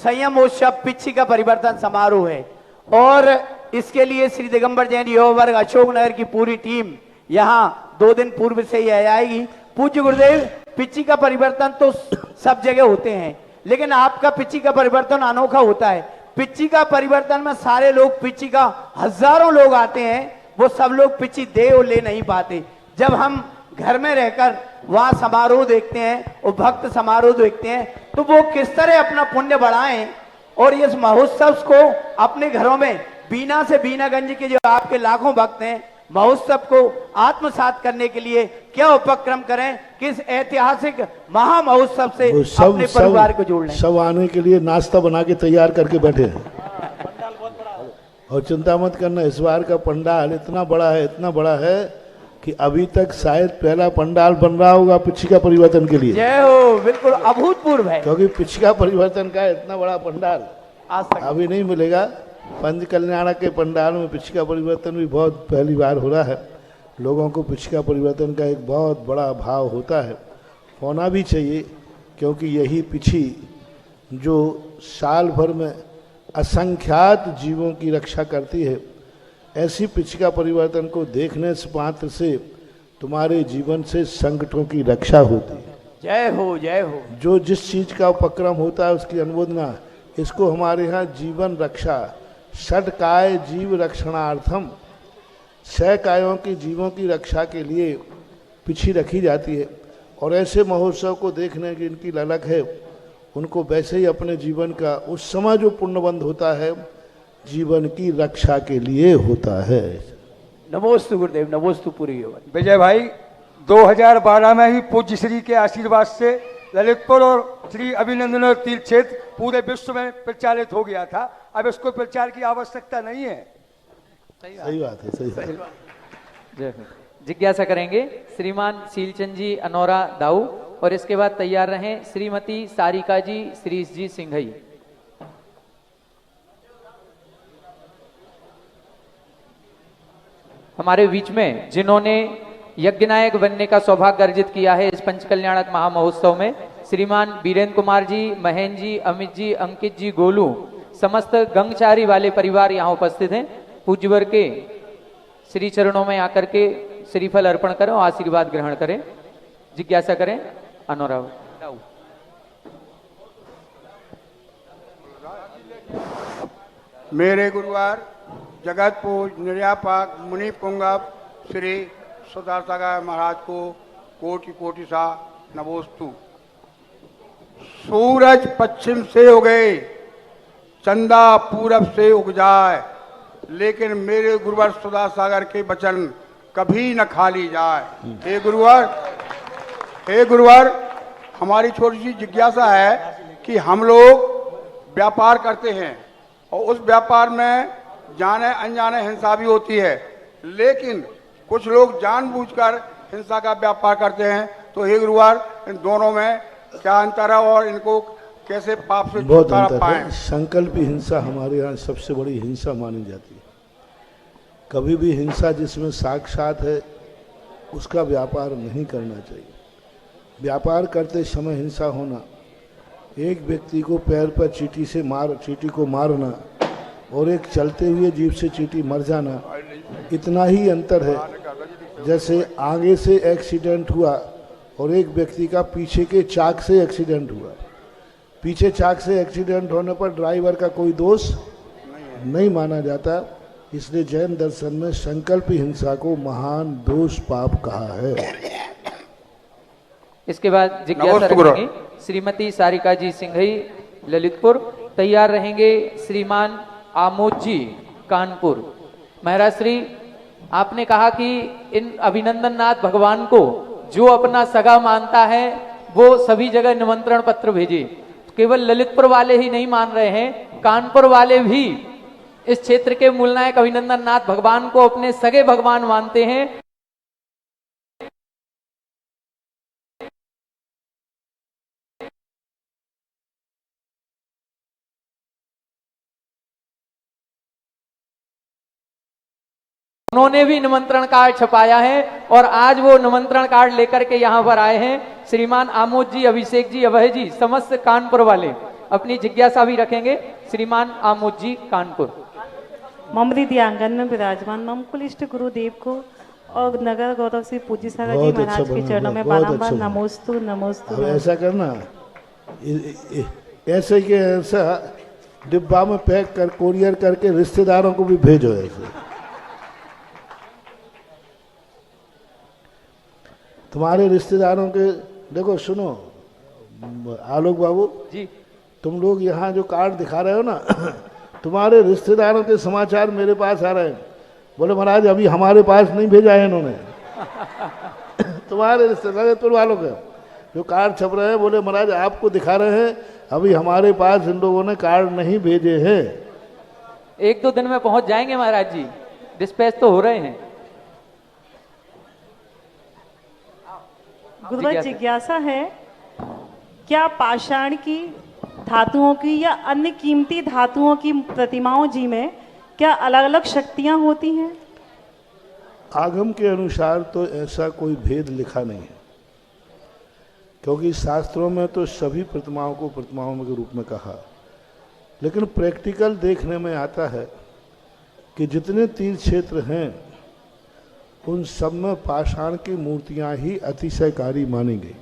संयमोत्सव पिछी का परिवर्तन समारोह है और इसके लिए श्री दिगंबर जैन युवा वर्ग अशोकनगर की पूरी टीम यहाँ 2 दिन पूर्व से ही आएगी। पूज्य गुरुदेव, पिछी का परिवर्तन तो सब जगह होते हैं, लेकिन आपका पिछी का परिवर्तन अनोखा होता है। पिछी का परिवर्तन में सारे लोग, पिछी का हजारों लोग आते हैं, वो सब लोग पिछी दे और ले नहीं पाते। जब हम घर में रहकर वहां समारोह देखते हैं और भक्त समारोह देखते हैं तो वो किस तरह अपना पुण्य बढ़ाएं और इस महोत्सव को अपने घरों में बीना से बीनागंज के जो आपके लाखों भक्त हैं महोत्सव को आत्मसात करने के लिए क्या उपक्रम करें, किस ऐतिहासिक महा महोत्सव से अपने परिवार को जोड़ लें। सब आने के लिए नाश्ता बना के तैयार करके बैठे हैं। और चिंता मत करना, इस बार का पंडाल इतना बड़ा है, इतना बड़ा है कि अभी तक शायद पहला पंडाल बन रहा होगा पिछी का परिवर्तन के लिए। जय हो, बिल्कुल अभूतपूर्व है, क्योंकि पिछी का परिवर्तन का इतना बड़ा पंडाल आज तक अभी नहीं मिलेगा। पंच कल्याण के पंडाल में पिछी का परिवर्तन भी बहुत पहली बार हो रहा है। लोगों को पिछी का परिवर्तन का एक बहुत बड़ा भाव होता है, होना भी चाहिए, क्योंकि यही पिछी जो साल भर में असंख्यात जीवों की रक्षा करती है, ऐसी पिछी का परिवर्तन को देखने से मात्र से तुम्हारे जीवन से संकटों की रक्षा होती है। जय हो, जय हो। जो जिस चीज का उपक्रम होता है उसकी अनुमोदना, इसको हमारे यहाँ जीवन रक्षा, षटकाय जीव रक्षणार्थम, 6 कायों की जीवों की रक्षा के लिए पिछी रखी जाती है। और ऐसे महोत्सव को देखने की इनकी ललक है, उनको वैसे ही अपने जीवन का उस समय जो पुण्यबंध होता है जीवन की रक्षा के लिए होता है। नमोस्तु गुरुदेव, नमोस्तु पूरी युवा। विजय भाई, 2012 में ही पूज्य श्री के आशीर्वाद से ललितपुर और श्री अभिनंदन तीर्थ क्षेत्र पूरे विश्व में प्रचारित हो गया था। अब इसको प्रचार की आवश्यकता नहीं है। सही बात है, सही बात है। जय हो। जिज्ञासा करेंगे श्रीमान शीलचंद जी अनौरा दाऊ और इसके बाद तैयार रहें श्रीमती सारिका जी श्रीश जी सिंघई। हमारे बीच में जिन्होंने यज्ञ नायक बनने का सौभाग्य अर्जित किया है इस पंचकल्याणक महामहोत्सव में, श्रीमान वीरेंद्र कुमार जी, महेंद्र जी, अमित जी, अंकित जी, गोलू, समस्त गंगचारी वाले परिवार यहाँ उपस्थित हैं। पूज्यवर के श्री चरणों में आकर के श्रीफल अर्पण करें और आशीर्वाद ग्रहण करें। जिज्ञासा करें अनुराग। मेरे गुरुवार जगत पूज निर्यापक मुनि पुंगव श्री सुधारसागर महाराज को कोटि कोटि सा नमोस्तु। सूरज पश्चिम से उगे, चंदा पूरब से उग जाए, लेकिन मेरे गुरुवर सुधारसागर के वचन कभी न खाली जाए। हे गुरुवर, हमारी छोटी सी जिज्ञासा है कि हम लोग व्यापार करते हैं और उस व्यापार में जाने अनजाने हिंसा भी होती है, लेकिन कुछ लोग जानबूझकर हिंसा का व्यापार करते हैं। तो हे गुरुवार, इन दोनों में क्या अंतर है और इनको कैसे पाप से छुटकारा पाएं? संकल्प हिंसा हमारे यहाँ सबसे बड़ी हिंसा मानी जाती है। कभी भी हिंसा जिसमें साक्षात है उसका व्यापार नहीं करना चाहिए। व्यापार करते समय हिंसा होना, एक व्यक्ति को पैर पर चींटी को मारना और एक चलते हुए जीव से चींटी मर जाना, इतना ही अंतर है जैसे आगे से एक्सीडेंट हुआ और एक व्यक्ति का पीछे के चाक से एक्सीडेंट हुआ। पीछे चाक से एक्सीडेंट होने पर ड्राइवर का कोई दोष नहीं माना जाता, इसलिए जैन दर्शन में संकल्प हिंसा को महान दोष पाप कहा है। इसके बाद जिज्ञासा नमस्ते गुरु। रखेंगे श्रीमती सारिका जी सिंघई ललितपुर। तैयार रहेंगे श्रीमान आमोद जी कानपुर। महाराज श्री, आपने कहा कि इन अभिनंदन नाथ भगवान को जो अपना सगा मानता है वो सभी जगह निमंत्रण पत्र भेजे। केवल ललितपुर वाले ही नहीं मान रहे हैं, कानपुर वाले भी इस क्षेत्र के मूलनायक अभिनंदन नाथ भगवान को अपने सगे भगवान मानते हैं। उन्होंने भी निमंत्रण कार्ड छपाया है और आज वो निमंत्रण कार्ड लेकर के यहाँ पर आए हैं। श्रीमान आमोद जी, अभिषेक जी, अभय जी, समस्त कानपुर वाले अपनी जिज्ञासा भी रखेंगे। श्रीमान आमोद जी कानपुर। मम हृदय आंगन में विराजमान मम कुल इष्ट गुरुदेव को और नगर गौरव से पूज्य सागर जी बहुत महाराज अच्छा के बना, चरणों में बहुत बारंबार अच्छा बना। नमोस्तु नमोस्तु। अब ऐसा करना, ऐसे के ऐसा डिब्बा में पैक कर कोरियर करके रिश्तेदारों को भी भेजो। ऐसे तुम्हारे रिश्तेदारों के, देखो सुनो आलोक बाबू जी, तुम लोग यहाँ जो कार्ड दिखा रहे हो ना, तुम्हारे रिश्तेदारों के समाचार मेरे पास आ रहे हैं। बोले महाराज अभी हमारे पास नहीं भेजा है इन्होंने। तुम्हारे रिश्तेदार वालों के जो कार्ड छप रहे हैं, बोले महाराज आपको दिखा रहे हैं, अभी हमारे पास इन लोगों ने कार्ड नहीं भेजे हैं। 1-2 दिन में पहुंच जाएंगे महाराज जी, डिस्पैच तो हो रहे हैं। गुरुवर जिज्ञासा है, क्या पाषाण की धातुओं की या अन्य कीमती धातुओं की प्रतिमाओं जी में क्या अलग अलग शक्तियां होती हैं? आगम के अनुसार तो ऐसा कोई भेद लिखा नहीं है, क्योंकि शास्त्रों में तो सभी प्रतिमाओं को प्रतिमाओं के रूप में कहा, लेकिन प्रैक्टिकल देखने में आता है कि जितने तीर्थ क्षेत्र हैं उन सब में पाषाण की मूर्तियां ही अतिशयकारी मानी गई।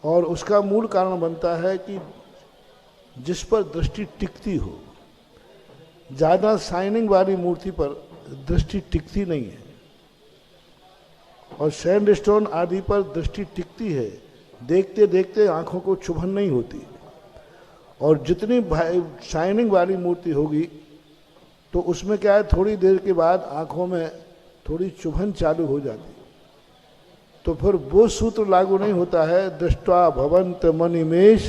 और उसका मूल कारण बनता है कि जिस पर दृष्टि टिकती हो, ज़्यादा शाइनिंग वाली मूर्ति पर दृष्टि टिकती नहीं है, और सैंडस्टोन आदि पर दृष्टि टिकती है, देखते देखते आंखों को चुभन नहीं होती। और जितनी शाइनिंग वाली मूर्ति होगी तो उसमें क्या है, थोड़ी देर के बाद आंखों में थोड़ी चुभन चालू हो जाती, तो फिर वो सूत्र लागू नहीं होता है, दृष्टा भवंत मनिमेश।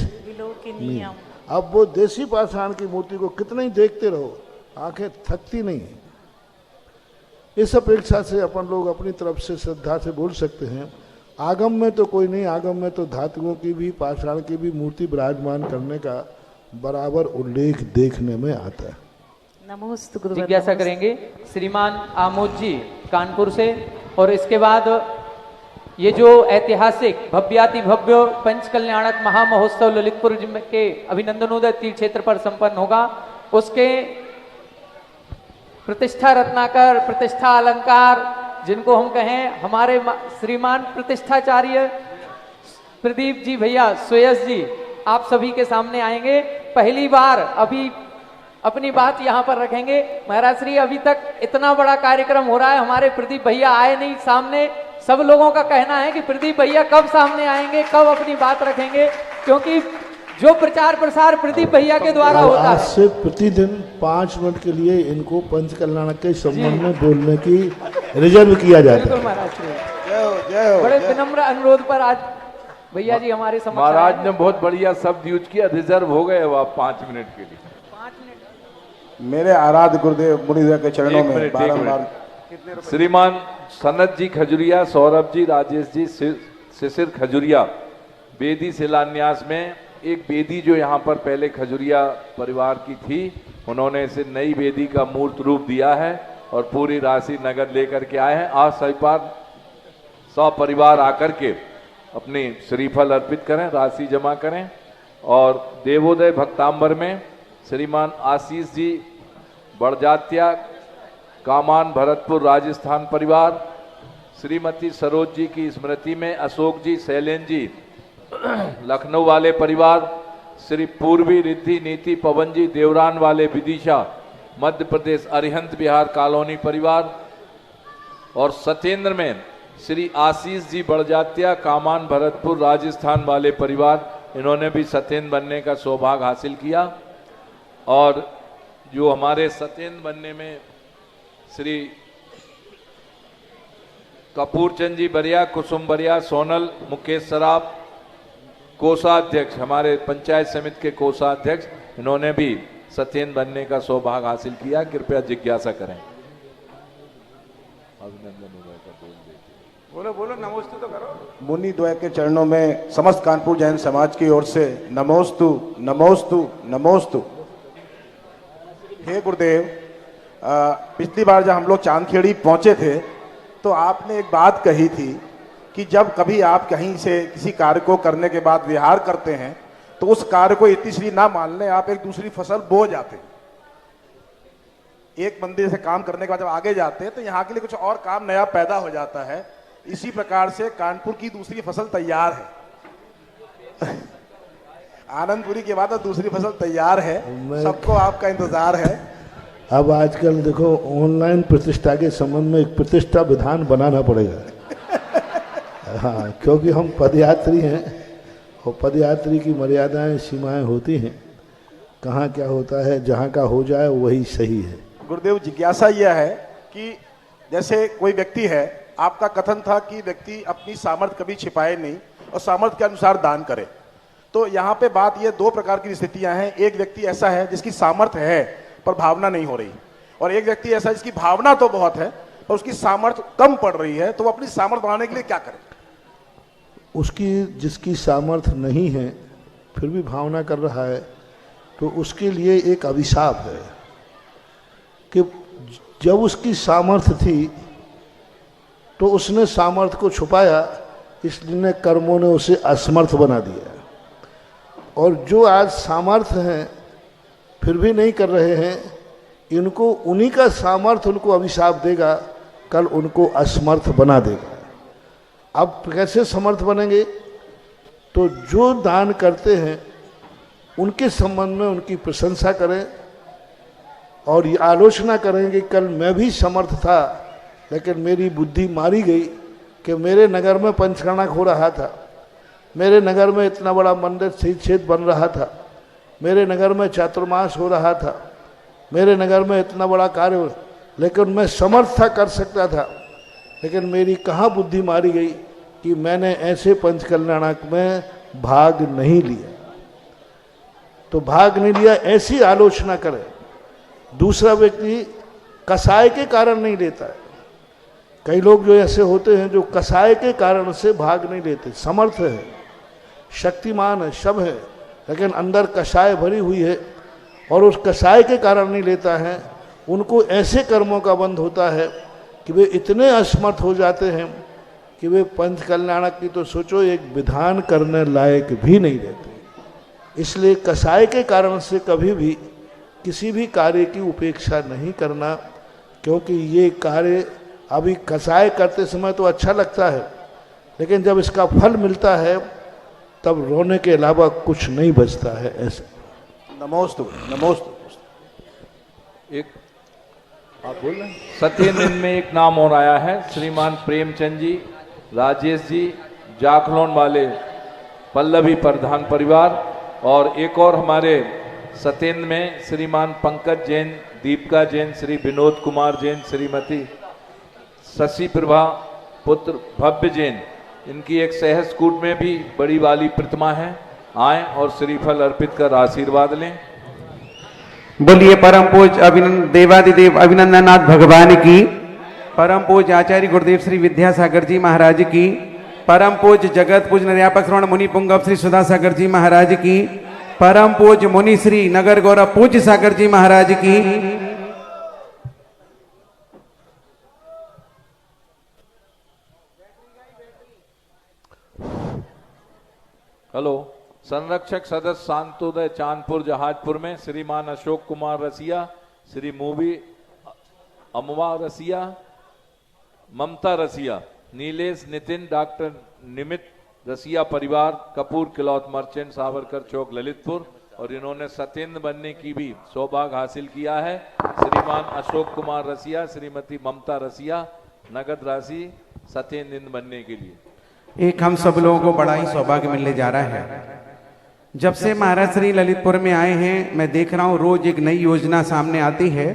अब वो देसी पाषाण की मूर्ति को कितना ही देखते रहो, आंखें थकती नहीं। इस अपेक्षा से अपन लोग अपनी तरफ से श्रद्धा से बोल सकते हैं, आगम में तो कोई नहीं, आगम में तो धातुओं की भी पाषाण की भी मूर्ति विराजमान करने का बराबर उल्लेख देखने में आता है। नमोस्तु गुरुवर। जिज्ञासा करेंगे श्रीमान आमोद जी कानपुर से। और इसके बाद ये जो ऐतिहासिक भव्याति भव्य पंच कल्याणक महामहोत्सव ललितपुर के अभिनंदनोदय तीर्थ क्षेत्र पर संपन्न होगा, उसके प्रतिष्ठा रत्नाकर, प्रतिष्ठा अलंकार, जिनको हम कहें हमारे श्रीमान प्रतिष्ठाचार्य प्रदीप जी भैया सुयस जी, आप सभी के सामने आएंगे। पहली बार अभी अपनी बात यहाँ पर रखेंगे। महाराज श्री, अभी तक इतना बड़ा कार्यक्रम हो रहा है, हमारे प्रदीप भैया आए नहीं सामने। सब लोगों का कहना है कि प्रदीप भैया कब सामने आएंगे, कब अपनी बात रखेंगे, क्योंकि जो प्रचार प्रसार प्रदीप भैया के द्वारा होता आज है। से प्रतिदिन 5 मिनट के लिए इनको पंच कल्याण के संबंध में बोलने की रिजर्व किया जाता है। बिल्कुल महाराज श्री, बड़े विनम्र अनुरोध पर आज भैया जी हमारे समक्ष महाराज आए। ने बहुत बढ़िया शब्द यूज किया, रिजर्व हो गए वो आप 5 मिनट के लिए। मेरे आराध्य गुरुदेव मुनिदेव के चरणों एक में मिनट, एक बारंबार श्रीमान सनत जी खजुरिया, सौरभ जी, राजेश जी, शिशिर खजुरिया, बेदी शिलान्यास में एक बेदी जो यहाँ पर पहले खजुरिया परिवार की थी, उन्होंने इसे नई बेदी का मूर्त रूप दिया है और पूरी राशि नगद लेकर के आए हैं। आज सब परिवार आकर के अपनी श्रीफल अर्पित करें, राशि जमा करें। और देवोदय भक्तांबर में श्रीमान आशीष जी बड़जात्या, कामान भरतपुर राजस्थान परिवार, श्रीमती सरोज जी की स्मृति में अशोक जी, शैलेन जी लखनऊ वाले परिवार, श्री पूर्वी रिद्धि नीति पवन जी देवरान वाले विदिशा मध्य प्रदेश अरिहंत बिहार कॉलोनी परिवार, और सत्येंद्र में श्री आशीष जी बड़जात्या कामान भरतपुर राजस्थान वाले परिवार, इन्होंने भी सत्येंद्र बनने का सौभाग्य हासिल किया। और जो हमारे सत्येंद्र बनने में श्री कपूर चंद जी बरिया, कुसुम बरिया, सोनल, मुकेश सराफ, कोषाध्यक्ष, हमारे पंचायत समिति के कोषाध्यक्ष, इन्होंने भी सत्येंद्र बनने का सौभाग्य हासिल किया। कृपया जिज्ञासा करें। अभिनंदन बोलो बोलो, नमस्ते तो करो। मुनि द्वय के चरणों में समस्त कानपुर जैन समाज की ओर से नमोस्तु नमोस्तु नमोस्तु। हे गुरुदेव, पिछली बार जब हम लोग चांदखेड़ी पहुंचे थे तो आपने एक बात कही थी कि जब कभी आप कहीं से किसी कार्य को करने के बाद विहार करते हैं तो उस कार्य को इतिश्री ना मान लें, आप एक दूसरी फसल बो जाते हैं। एक मंदिर से काम करने के बाद जब आगे जाते हैं तो यहाँ के लिए कुछ और काम नया पैदा हो जाता है। इसी प्रकार से कानपुर की दूसरी फसल तैयार है। आनंदपुरी के बाद तो दूसरी फसल तैयार है, सबको आपका इंतजार है। अब आजकल देखो ऑनलाइन प्रतिष्ठा के संबंध में एक प्रतिष्ठा विधान बनाना पड़ेगा। हाँ, क्योंकि हम पदयात्री हैं और पदयात्री की मर्यादाएं सीमाएं होती हैं। कहाँ क्या होता है, जहाँ का हो जाए वही सही है। गुरुदेव, जिज्ञासा यह है कि जैसे कोई व्यक्ति है, आपका कथन था कि व्यक्ति अपनी सामर्थ्य कभी छिपाए नहीं और सामर्थ्य के अनुसार दान करे। तो यहाँ पे बात ये दो प्रकार की स्थितियां हैं। एक व्यक्ति ऐसा है जिसकी सामर्थ्य है पर भावना नहीं हो रही, और एक व्यक्ति ऐसा है जिसकी भावना तो बहुत है पर उसकी सामर्थ्य कम पड़ रही है। तो वो अपनी सामर्थ्य बढ़ाने के लिए क्या करे? उसकी जिसकी सामर्थ्य नहीं है फिर भी भावना कर रहा है तो उसके लिए एक अभिशाप है कि जब उसकी सामर्थ्य थी तो उसने सामर्थ्य को छुपाया, इसलिए कर्मों ने उसे असमर्थ बना दिया। और जो आज सामर्थ्य हैं फिर भी नहीं कर रहे हैं, इनको उन्हीं का सामर्थ्य उनको अभिशाप देगा, कल उनको असमर्थ बना देगा। अब कैसे समर्थ बनेंगे? तो जो दान करते हैं उनके संबंध में उनकी प्रशंसा करें और ये आलोचना करें कि कल मैं भी समर्थ था लेकिन मेरी बुद्धि मारी गई कि मेरे नगर में पंचकर्णक हो रहा था, मेरे नगर में इतना बड़ा मंदिर क्षेत्र बन रहा था, मेरे नगर में चातुर्मास हो रहा था, मेरे नगर में इतना बड़ा कार्य हो, लेकिन मैं समर्थ था, कर सकता था, लेकिन मेरी कहाँ बुद्धि मारी गई कि मैंने ऐसे पंचकल्याणक में भाग नहीं लिया। तो भाग नहीं लिया ऐसी आलोचना करे। दूसरा व्यक्ति कसाय के कारण नहीं लेता है। कई लोग जो ऐसे होते हैं जो कसाय के कारण से भाग नहीं लेते, समर्थ है, शक्तिमान है, सब है, लेकिन अंदर कसाय भरी हुई है और उस कसाय के कारण नहीं लेता है। उनको ऐसे कर्मों का बंध होता है कि वे इतने असमर्थ हो जाते हैं कि वे पंच कल्याणक की तो सोचो एक विधान करने लायक भी नहीं रहते। इसलिए कसाय के कारण से कभी भी किसी भी कार्य की उपेक्षा नहीं करना, क्योंकि ये कार्य अभी कसाय करते समय तो अच्छा लगता है, लेकिन जब इसका फल मिलता है तब रोने के अलावा कुछ नहीं बचता है। ऐसे नमोस्तु नमोस्तु। एक आप बोल रहे हैं सत्येंद्र में एक नाम और आया है, श्रीमान प्रेमचंद जी, राजेश जी, जाखलोन वाले पल्लवी प्रधान परिवार, और एक और हमारे सत्येंद्र में श्रीमान पंकज जैन, दीपिका जैन, श्री विनोद कुमार जैन, श्रीमती शशि प्रभा पुत्र भव्य जैन, इनकी एक सहस्कूट में भी बड़ी वाली प्रतिमा है। आएं और श्रीफल अर्पित कर आशीर्वाद लें। बोलिए परम पूज्य देवादिदेव अभिनंदनाथ भगवान की, परम पूज्य आचार्य गुरुदेव श्री विद्यासागर जी महाराज की, परम पूज्य जगत पूज्य निर्यापक श्रवण मुनि पुंगव श्री सुधासागर जी महाराज की, परम पूज्य मुनि श्री नगर गौरव पूज्य सागर जी महाराज की। हेलो। संरक्षक सदस्य शांतोदय चांदपुर जहाजपुर में श्रीमान अशोक कुमार रसिया, श्री मूवी अमवा रसिया, ममता रसिया, नीलेश नितिन, डॉक्टर निमित रसिया परिवार, कपूर क्लॉथ मर्चेंट, सावरकर चौक, ललितपुर, और इन्होंने सत्येंद्र बनने की भी सौभाग्य हासिल किया है। श्रीमान अशोक कुमार रसिया, श्रीमती ममता रसिया, नगद राशि सत्येंद्र बनने के लिए। एक हम सब लोगों को बड़ा ही सौभाग्य मिलने जा रहा है। जब से महाराज श्री ललितपुर में आए हैं, मैं देख रहा हूँ रोज एक नई योजना सामने आती है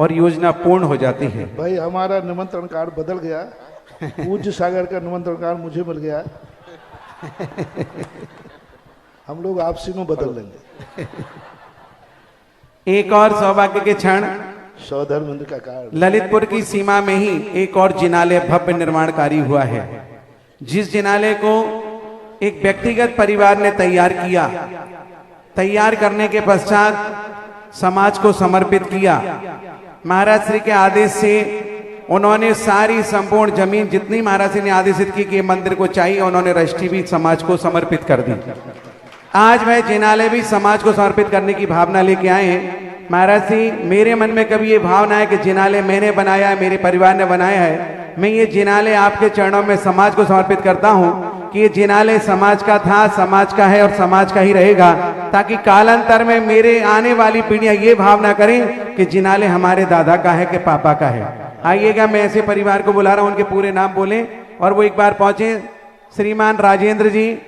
और योजना पूर्ण हो जाती है। भाई हमारा निमंत्रण कार्ड बदल गया, पूज्य सागर का निमंत्रण कार्ड मुझे मिल गया। हम लोग आपसी में बदल लेंगे। एक और सौभाग्य के क्षण, सौधर्मेंद्र का कार्ड। ललितपुर की सीमा में ही एक और जिनालय भव्य निर्माण कार्य हुआ है, जिस जिनालय को एक व्यक्तिगत परिवार ने तैयार किया। तैयार करने के पश्चात समाज को समर्पित किया। महाराज श्री के आदेश से उन्होंने सारी संपूर्ण जमीन जितनी महाराज श्री ने आदेशित की कि मंदिर को चाहिए, उन्होंने रष्टि भी समाज को समर्पित कर दी। आज वह जिनालय भी समाज को समर्पित करने की भावना लेके आए हैं। महाराज जी, मेरे मन में कभी ये भावना है कि जिनालय मैंने बनाया है, मेरे परिवार ने बनाया है, मैं ये जिनालय आपके चरणों में समाज को समर्पित करता हूं कि ये जिनालय समाज का था, समाज का है और समाज का ही रहेगा, ताकि कालांतर में मेरे आने वाली पीढ़ियां ये भावना करें कि जिनालय हमारे दादा का है कि पापा का है। आइएगा, मैं ऐसे परिवार को बुला रहा हूं, उनके पूरे नाम बोलें और वो एक बार पहुंचे। श्रीमान राजेंद्र जी,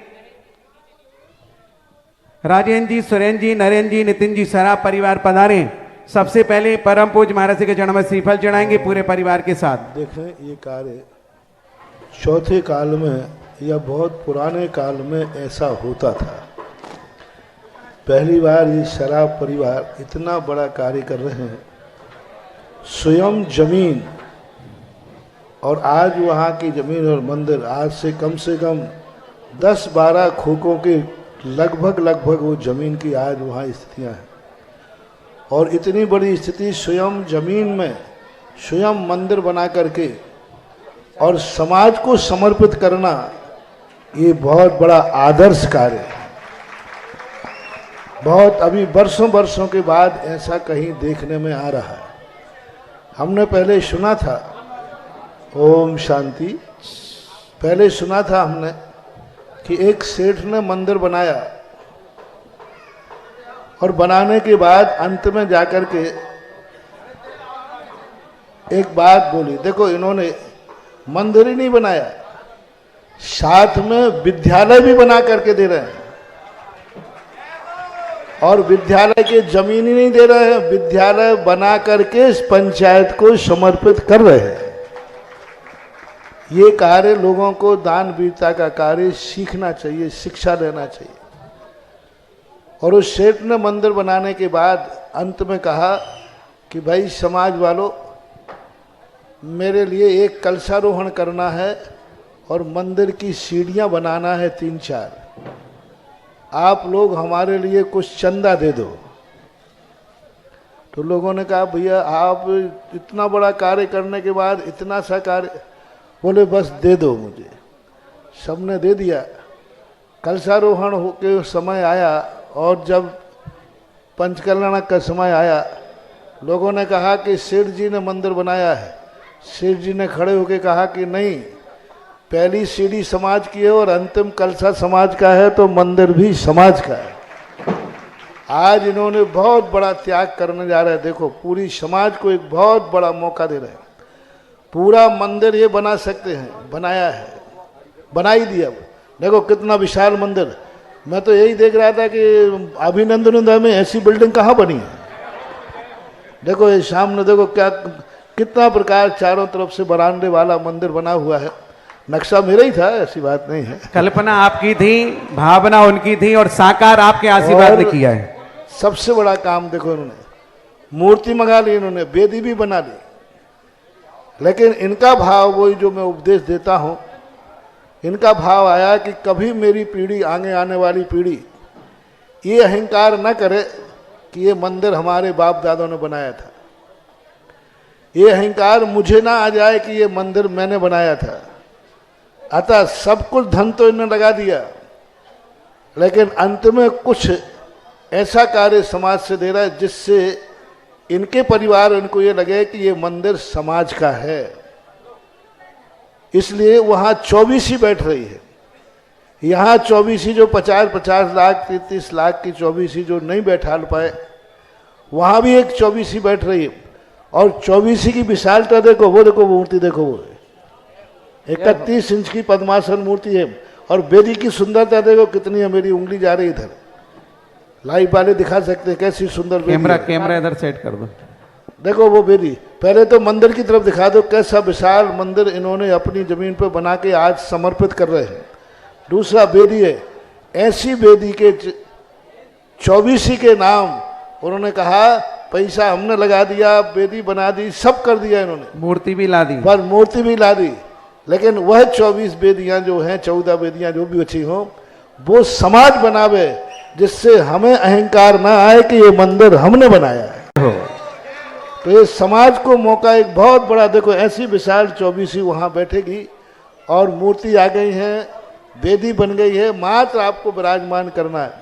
सुरेंद्र जी, नरेंद्र जी, नितिन जी, सराफ परिवार पधारें। सबसे पहले परम पूज्य महाराज के चरणों में श्रीफल चढ़ाएंगे पूरे परिवार के साथ। देखें, ये कार्य चौथे काल में या बहुत पुराने काल में ऐसा होता था। पहली बार ये शराब परिवार इतना बड़ा कार्य कर रहे हैं। स्वयं जमीन, और आज वहाँ की जमीन और मंदिर आज से कम 10-12 खोखों के लगभग वो जमीन की आज वहाँ स्थितियाँ हैं। और इतनी बड़ी स्थिति स्वयं जमीन में स्वयं मंदिर बना करके और समाज को समर्पित करना, ये बहुत बड़ा आदर्श कार्य है। बहुत अभी वर्षों के बाद ऐसा कहीं देखने में आ रहा है। हमने पहले सुना था, ओम शांति, पहले सुना था हमने कि एक सेठ ने मंदिर बनाया और बनाने के बाद अंत में जाकर के एक बात बोली, देखो इन्होंने मंदिर ही नहीं बनाया, साथ में विद्यालय भी बना करके दे रहे हैं, और विद्यालय के जमीन ही नहीं दे रहे हैं, विद्यालय बना करके इस पंचायत को समर्पित कर रहे हैं। ये कार्य लोगों को दान वीरता का कार्य सीखना चाहिए, शिक्षा लेना चाहिए। और उस सेठ ने मंदिर बनाने के बाद अंत में कहा कि भाई समाज वालों, मेरे लिए एक कलशारोहण करना है और मंदिर की सीढ़ियां बनाना है 3-4, आप लोग हमारे लिए कुछ चंदा दे दो। तो लोगों ने कहा भैया आप इतना बड़ा कार्य करने के बाद इतना सा कार्य, बोले बस दे दो मुझे। सबने दे दिया। कलशारोहण के समय आया और जब पंचकल्याण का समय आया, लोगों ने कहा कि सेठ जी ने मंदिर बनाया है। सेठ जी ने खड़े होकर कहा कि नहीं, पहली सीढ़ी समाज की है और अंतिम कलशा समाज का है, तो मंदिर भी समाज का है। आज इन्होंने बहुत बड़ा त्याग करने जा रहे हैं। देखो, पूरी समाज को एक बहुत बड़ा मौका दे रहे हैं। पूरा मंदिर ये बना सकते हैं, बनाया है, बना ही दिया। देखो कितना विशाल मंदिर। मैं तो यही देख रहा था कि अभिनंदन में ऐसी बिल्डिंग कहाँ बनी है। देखो ये सामने देखो क्या कितना प्रकार चारों तरफ से बरामदे वाला मंदिर बना हुआ है। नक्शा मेरा ही था, ऐसी बात नहीं है। कल्पना आपकी थी, भावना उनकी थी और साकार आपके आशीर्वाद ने किया है। सबसे बड़ा काम देखो, इन्होंने मूर्ति मंगा ली, इन्होंने वेदी भी बना ली, लेकिन इनका भाव वही जो मैं उपदेश देता हूं, इनका भाव आया कि कभी मेरी पीढ़ी, आगे आने वाली पीढ़ी ये अहंकार न करे कि ये मंदिर हमारे बाप दादों ने बनाया था। ये अहंकार मुझे ना आ जाए कि ये मंदिर मैंने बनाया था। अतः सब कुछ धन तो इन्होंने लगा दिया, लेकिन अंत में कुछ ऐसा कार्य समाज से दे रहा है जिससे इनके परिवार, इनको ये लगे कि ये मंदिर समाज का है। इसलिए वहाँ 24 ही बैठ रही है। यहाँ 24 जो 50 लाख 33 लाख की 24 जो नहीं बैठा पाए, वहाँ भी एक 24 बैठ रही है। और 24 की विशालता देखो, वो मूर्ति देखो, वो 31 इंच की पद्मासन मूर्ति है। और बेदी की सुंदरता देखो कितनी है, मेरी उंगली जा रही इधर, लाइव वाले दिखा सकते हैं कैसी सुंदर बेदी है। कैमरा इधर सेट कर दो, देखो वो बेदी। पहले तो मंदिर की तरफ दिखा दो, कैसा विशाल मंदिर इन्होंने अपनी जमीन पर बना के आज समर्पित कर रहे हैं। दूसरा बेदी है, ऐसी बेदी के 24 के नाम उन्होंने कहा पैसा हमने लगा दिया, बेदी बना दी, सब कर दिया इन्होंने, मूर्ति भी ला दी, पर मूर्ति भी ला दी। लेकिन वह 24 बेदियां जो हैं, 14 बेदियां जो भी अच्छी हों, वो समाज बनावे जिससे हमें अहंकार ना आए कि ये मंदिर हमने बनाया है। तो ये समाज को मौका एक बहुत बड़ा, देखो ऐसी विशाल 24 वहाँ बैठेगी और मूर्ति आ गई है, बेदी बन गई है, मात्र आपको विराजमान करना है।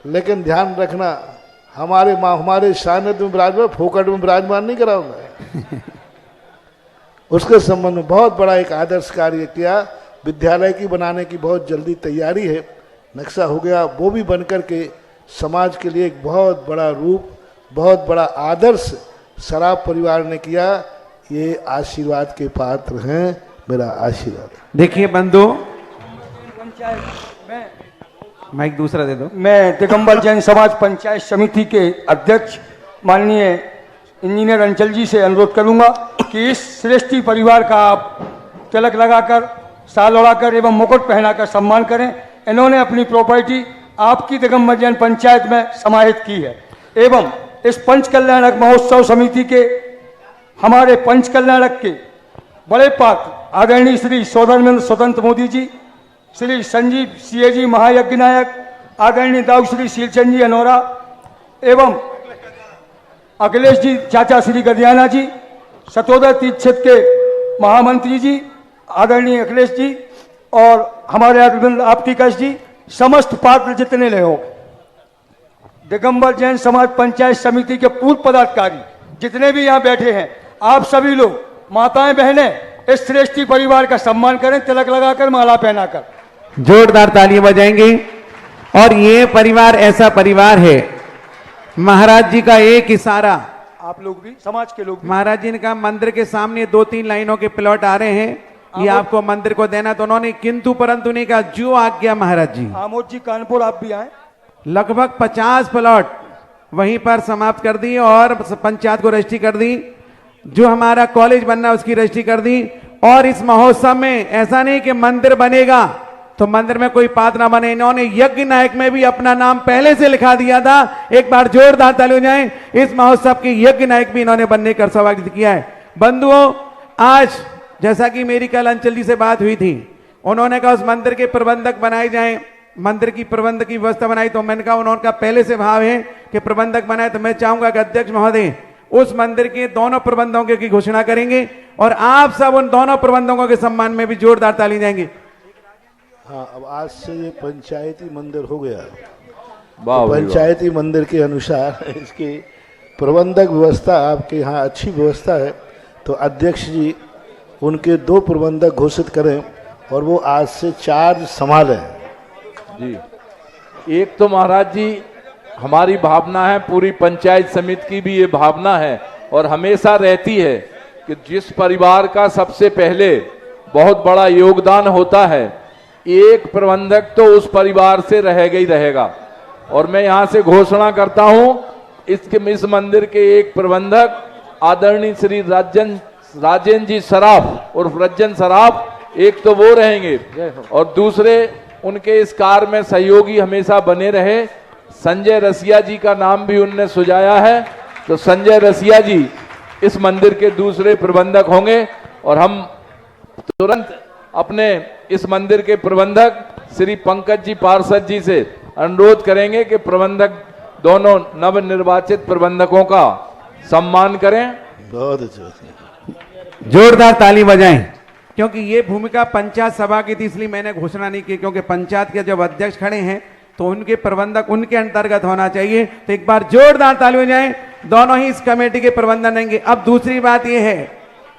लेकिन ध्यान रखना, हमारे सानिध्य में विराजमान, फोकट में विराजमान नहीं कराऊंगा। उसके संबंध में बहुत बड़ा एक आदर्श कार्य किया। विद्यालय की बनाने की बहुत जल्दी तैयारी है, नक्शा हो गया, वो भी बनकर के समाज के लिए एक बहुत बड़ा रूप, बहुत बड़ा आदर्श सराफ परिवार ने किया। ये आशीर्वाद के पात्र हैं, मेरा आशीर्वाद। देखिए बंधु, माइक दूसरा दे दो। मैं दिगंबर जैन समाज पंचायत समिति के अध्यक्ष माननीय इंजीनियर अंचल जी से अनुरोध करूंगा कि इस श्रेष्ठी परिवार का आप तिलक लगाकर, शाल ओढ़ाकर एवं मुकुट पहनाकर सम्मान करें। इन्होंने अपनी प्रॉपर्टी आपकी दिगंबर जैन पंचायत में समाहित की है। एवं इस पंचकल्याणक महोत्सव समिति के हमारे पंचकल्याणक के बड़े पात्र आदरणीय श्री सौधर्मेंद्र स्वतंत्र मोदी जी, श्री संजीव सीए जी महायज्ञ नायक, आदरणीय दाऊ श्री शीलचंद जी अनोरा एवं अखिलेश जी चाचा श्री गदियाना जी, सतोदर तीर्थ क्षेत्र के महामंत्री जी आदरणीय अखिलेश जी और हमारे अरविंद आपटिकस जी, समस्त पात्र जितने लोग, दिगंबर जैन समाज पंचायत समिति के पूर्व पदाधिकारी जितने भी यहाँ बैठे हैं, आप सभी लोग माताएं बहनें इस श्रेष्ठी परिवार का सम्मान करें, तिलक लगाकर, माला पहनाकर। जोरदार तालियां बजाएंगे। और ये परिवार ऐसा परिवार है, महाराज जी का एक इशारा, आप लोग भी, समाज के लोग भी। महाराज जी ने कहा मंदिर के सामने 2-3 लाइनों के प्लॉट आ रहे हैं, ये आपको मंदिर को देना, तो उन्होंने किंतु परंतु नहीं कहा, जो आज्ञा महाराज जी। आमोद जी कानपुर आप भी आए। लगभग 50 प्लॉट वहीं पर समाप्त कर दी और पंचायत को रजिस्ट्री कर दी, जो हमारा कॉलेज बनना उसकी रजिस्ट्री कर दी। और इस महोत्सव में ऐसा नहीं कि मंदिर बनेगा तो मंदिर में कोई पात्र ना बने, इन्होंने यज्ञ नायक में भी अपना नाम पहले से लिखा दिया था। एक बार जोरदार ताली हो जाए। इस महोत्सव के यज्ञ नायक भी इन्होंने बनने का सौभाग्य किया है। बंधुओं, आज जैसा कि मेरी कल अंचल जी से बात हुई थी, उन्होंने कहा उस मंदिर के प्रबंधक बनाए जाएं, मंदिर की प्रबंधक की व्यवस्था बनाई, तो मैंने कहा उन्होंने पहले से भाव है कि प्रबंधक बनाए, तो मैं चाहूंगा कि अध्यक्ष महोदय उस मंदिर के दोनों प्रबंधकों की घोषणा करेंगे और आप सब उन दोनों प्रबंधकों के सम्मान में भी जोरदार ताली देंगे। हाँ, अब आज से ये पंचायती मंदिर हो गया। वाह, तो पंचायती मंदिर के अनुसार इसकी प्रबंधक व्यवस्था आपके यहाँ अच्छी व्यवस्था है, तो अध्यक्ष जी उनके 2 प्रबंधक घोषित करें और वो आज से चार्ज संभालें। जी, एक तो महाराज जी हमारी भावना है, पूरी पंचायत समिति की भी ये भावना है और हमेशा रहती है कि जिस परिवार का सबसे पहले बहुत बड़ा योगदान होता है, एक प्रबंधक तो उस परिवार से रहेगा ही रहेगा। और मैं यहाँ से घोषणा करता हूँ, इस मंदिर के एक प्रबंधक आदरणीय श्री राजेंद्र जी सराफ और रज्जन सराफ, एक तो वो रहेंगे और दूसरे उनके इस कार्य में सहयोगी हमेशा बने रहे। संजय रसिया जी का नाम भी उनने सुझाया है, तो संजय रसिया जी इस मंदिर के दूसरे प्रबंधक होंगे और हम तुरंत अपने इस मंदिर के प्रबंधक श्री पंकज जी पार्षद जी से अनुरोध करेंगे कि प्रबंधक दोनों नवनिर्वाचित प्रबंधकों का सम्मान करें। बहुत अच्छा, जोरदार ताली बजाएं, क्योंकि ये भूमिका पंचायत सभा की थी, इसलिए मैंने घोषणा नहीं की, क्योंकि पंचायत के जब अध्यक्ष खड़े हैं तो उनके प्रबंधक उनके अंतर्गत होना चाहिए। तो एक बार जोरदार ताली हो जाए, दोनों ही इस कमेटी के प्रबंधन रहेंगे। अब दूसरी बात यह है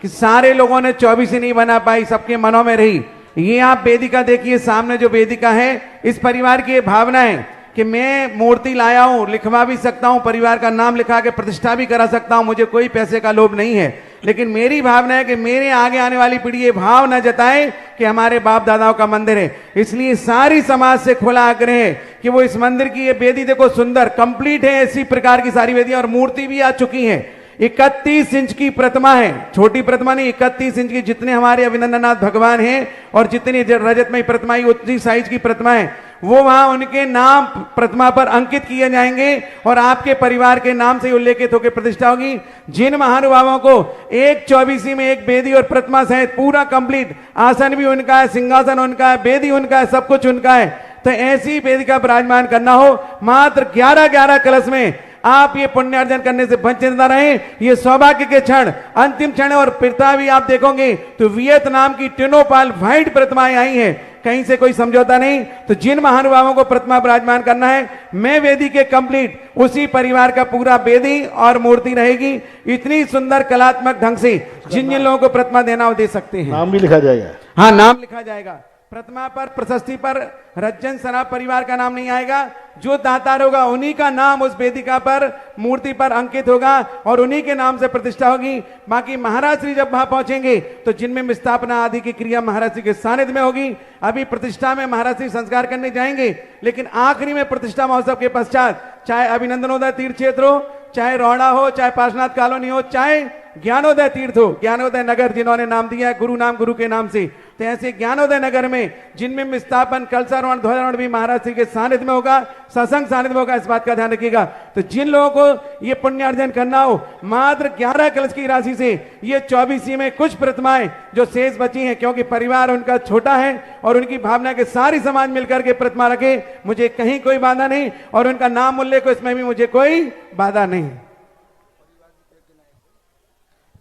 कि सारे लोगों ने 24 नहीं बना पाई, सबके मनों में रही। ये आप वेदिका देखिए, सामने जो वेदिका है, इस परिवार की ये भावना है कि मैं मूर्ति लाया हूं, लिखवा भी सकता हूं, परिवार का नाम लिखा के प्रतिष्ठा भी करा सकता हूं, मुझे कोई पैसे का लोभ नहीं है। लेकिन मेरी भावना है कि मेरे आगे आने वाली पीढ़ी ये भाव न जताए कि हमारे बाप दादाओं का मंदिर है। इसलिए सारी समाज से खुला आग्रह है कि वो इस मंदिर की ये वेदी देखो, सुंदर कंप्लीट है, ऐसी प्रकार की सारी वेदियां, और मूर्ति भी आ चुकी है। 31 इंच की प्रतिमा है, छोटी प्रतिमा नहीं, 31 इंच की। जितने हमारे अभिनंदनाथ भगवान हैं और जितनी रजतमयी प्रतिमा उतनी साइज की प्रतिमा है, वो वहां उनके नाम प्रतिमा पर अंकित किए जाएंगे और आपके परिवार के नाम से उल्लेखित होकर प्रतिष्ठा होगी। जिन महानुभावों को एक 24 में एक वेदी और प्रतिमा सहित पूरा कंप्लीट, आसन भी उनका है, सिंहासन उनका है, वेदी उनका है, सब कुछ उनका है, तो ऐसी वेदी का विराजमान करना हो, मात्र 11 कलश में आप ये पुण्य अर्जन करने से वंचित न रहे। ये सौभाग्य के क्षण, अंतिम क्षण। और पिता भी आप देखोगे तो वियतनाम की टिनोपाल व्हाइट प्रतिमाएं आई हैं, कहीं से कोई समझौता नहीं। तो जिन महानुभावों को प्रतिमा विराजमान करना है, मैं वेदी के कंप्लीट, उसी परिवार का पूरा वेदी और मूर्ति रहेगी। इतनी सुंदर कलात्मक ढंग से जिन जिन लोगों को प्रतिमा देना हो दे सकते हैं। नाम भी लिखा जाएगा। हाँ, नाम लिखा जाएगा। प्रतिमा पर, प्रशस्ति पर रज्जन सराफ परिवार का नाम नहीं आएगा। जो दातार होगा उन्हीं का नाम उस वेदिका पर, मूर्ति पर अंकित होगा और उन्हीं के नाम से प्रतिष्ठा होगी। बाकी महाराज श्री जब वहां पहुंचेंगे तो जिनमें स्थापना आदि की क्रिया महाराज श्री के सानिध्य में होगी। अभी प्रतिष्ठा में महाराज श्री संस्कार करने जाएंगे, लेकिन आखिरी में प्रतिष्ठा महोत्सव के पश्चात, चाहे अभिनंदनोदय तीर्थ क्षेत्र हो, चाहे रौड़ा हो, चाहे पार्श्वनाथ कॉलोनी हो, चाहे ज्ञानोदय तीर्थ हो, ज्ञानोदय नगर जिन्होंने नाम दिया है गुरु नाम, गुरु के नाम से, तो ऐसे ज्ञानोदय नगर में जिनमें स्थापन, कलशारोहण, ध्वजारोहण भी महाराज श्री के सानिध्य में होगा, सत्संग सानिध्य में होगा। इस बात का ध्यान रखिएगा। तो जिन लोगों को ये पुण्य अर्जन करना हो, मात्र 11 कलश की राशि से ये 24 में कुछ प्रतिमाएं जो शेष बची हैं, क्योंकि परिवार उनका छोटा है और उनकी भावना के सारी समाज मिलकर के प्रतिमा रखे, मुझे कहीं कोई बाधा नहीं, और उनका नाम उल्लेख हो इसमें भी मुझे कोई बाधा नहीं।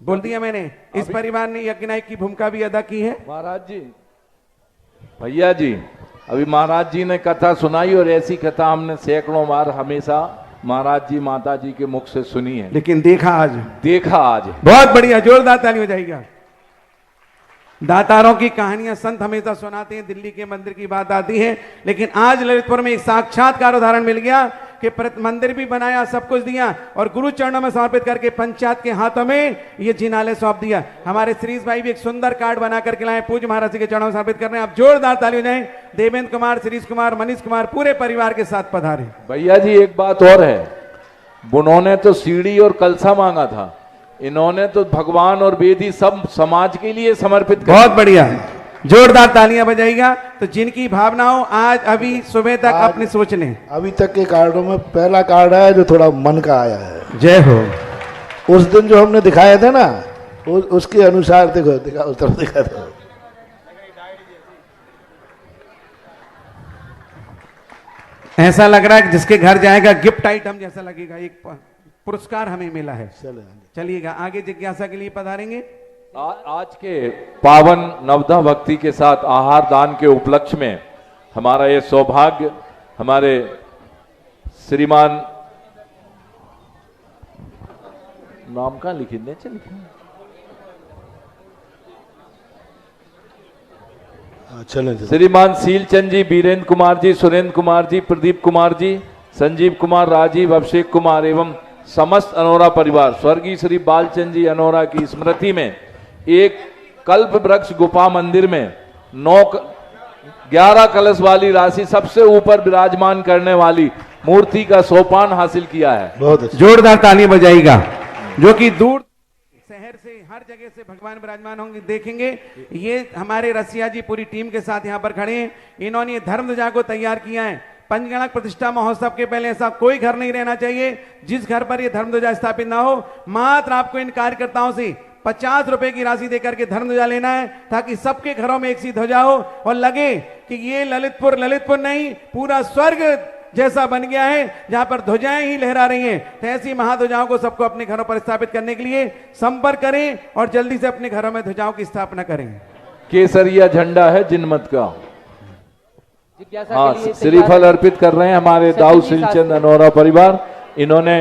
बोल दिया मैंने। इस परिवार ने यज्ञ नायक की भूमिका भी अदा की है। महाराज जी, भैया जी, अभी महाराज जी ने कथा सुनाई और ऐसी कथा हमने सैकड़ों बार हमेशा महाराज जी, माता जी के मुख से सुनी है, लेकिन देखा आज बहुत बढ़िया, जोरदार ताली हो जाएगा। दातारों की कहानियां संत हमेशा सुनाते हैं, दिल्ली के मंदिर की बात आती है, लेकिन आज ललितपुर में एक साक्षात्कार उदाहरण मिल गया कि मंदिर भी बनाया, सब कुछ दिया और गुरु चरणों में समर्पित करके पंचायत के हाथों में ये जिनालय सौंप दिया। हमारे श्रीश भाई भी एक सुंदर कार्ड बना करके लाए, पूज्य महाराज जी के चरणों में समर्पित कर रहे हैं। आप जोरदार ताली हो जाए। देवेंद्र कुमार, श्रीश कुमार, मनीष कुमार पूरे परिवार के साथ पधारे। भैया जी, एक बात और है, उन्होंने तो सीढ़ी और कलसा मांगा था, इन्होंने तो भगवान और वेदी सब समाज के लिए समर्पित कर। बहुत बढ़िया, जोरदार तालियां बजाइएगा। तो जिनकी भावनाओं आज अभी सुबह तक अपनी सोच लें। अभी तक के कार्डों में पहला कार्ड आया जो थोड़ा मन का आया है। जय हो। उस दिन जो हमने दिखाए थे ना, उसके अनुसार दिखा उस तरफ दिखा था। ऐसा लग रहा है कि जिसके घर जाएगा गिफ्ट आइटम जैसा लगेगा, एक पुरस्कार हमें मिला है। चलिएगा आगे, जिज्ञासा के लिए पधारेंगे। आज के पावन नवदा भक्ति के साथ आहार दान के उपलक्ष्य में हमारा ये सौभाग्य, हमारे श्रीमान, नाम का लिखिए, चलें श्रीमान सीलचंद जी, बीरेंद्र कुमार जी, सुरेंद्र कुमार जी, प्रदीप कुमार जी, संजीव कुमार, राजीव, अभिषेक कुमार एवं समस्त अनोरा परिवार स्वर्गीय श्री बालचंद जी अनोरा की स्मृति में एक कल्प वृक्ष गुफा मंदिर में 11 कलश वाली राशि सबसे ऊपर विराजमान करने वाली मूर्ति का सोपान हासिल किया है। बहुत जोरदार ताली बजाइएगा। जो कि दूर शहर से, हर जगह से भगवान विराजमान होंगे, देखेंगे। ये हमारे रसिया जी पूरी टीम के साथ यहाँ पर खड़े हैं। इन्होंने धर्म ध्वजा को तैयार किया है। पंचगणक प्रतिष्ठा महोत्सव के पहले ऐसा कोई घर नहीं रहना चाहिए जिस घर पर ये धर्म ध्वजा स्थापित ना हो। मात्र आपको इन कार्यकर्ताओं से 50 रुपए की राशि देकर के धर्म ध्वजा लेना है, ताकि सबके घरों में एक सी ध्वजा हो और लगे कि ये ललितपुर नहीं, पूरा स्वर्ग जैसा बन गया है, जहां पर ध्वजाएं ही लहरा रही हैं। तो ऐसी महाध्वजाओं को सबको अपने घरों पर स्थापित करने के लिए संपर्क करें और जल्दी से अपने घरों में ध्वजाओं की स्थापना करें। केसरिया झंडा है जिनमत का। हाँ, श्रीफल अर्पित कर रहे हैं हमारे दाऊ सिलचंद अनोरा परिवार। इन्होंने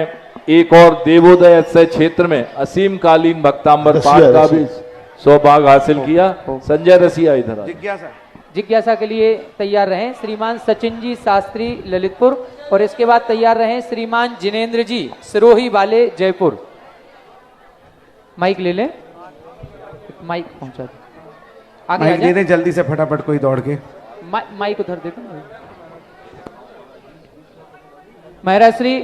एक और देवोदय अक्षय क्षेत्र में असीम कालीन भक्तांबर पाठ का भी सौभाग्य हासिल किया। संजय रसिया इधर आ। जिज्ञासा जिज्ञासा के लिए तैयार रहें श्रीमान सचिन जी शास्त्री ललितपुर, और इसके बाद तैयार रहें श्रीमान जिनेंद्र जी सिरोही वाले जयपुर। माइक ले लें, माइक पहुंचा दो, आगे आ माइक दे जाए। दें जल्दी से फटाफट कोई दौड़ के। माइक उधर देखो। महाराज श्री,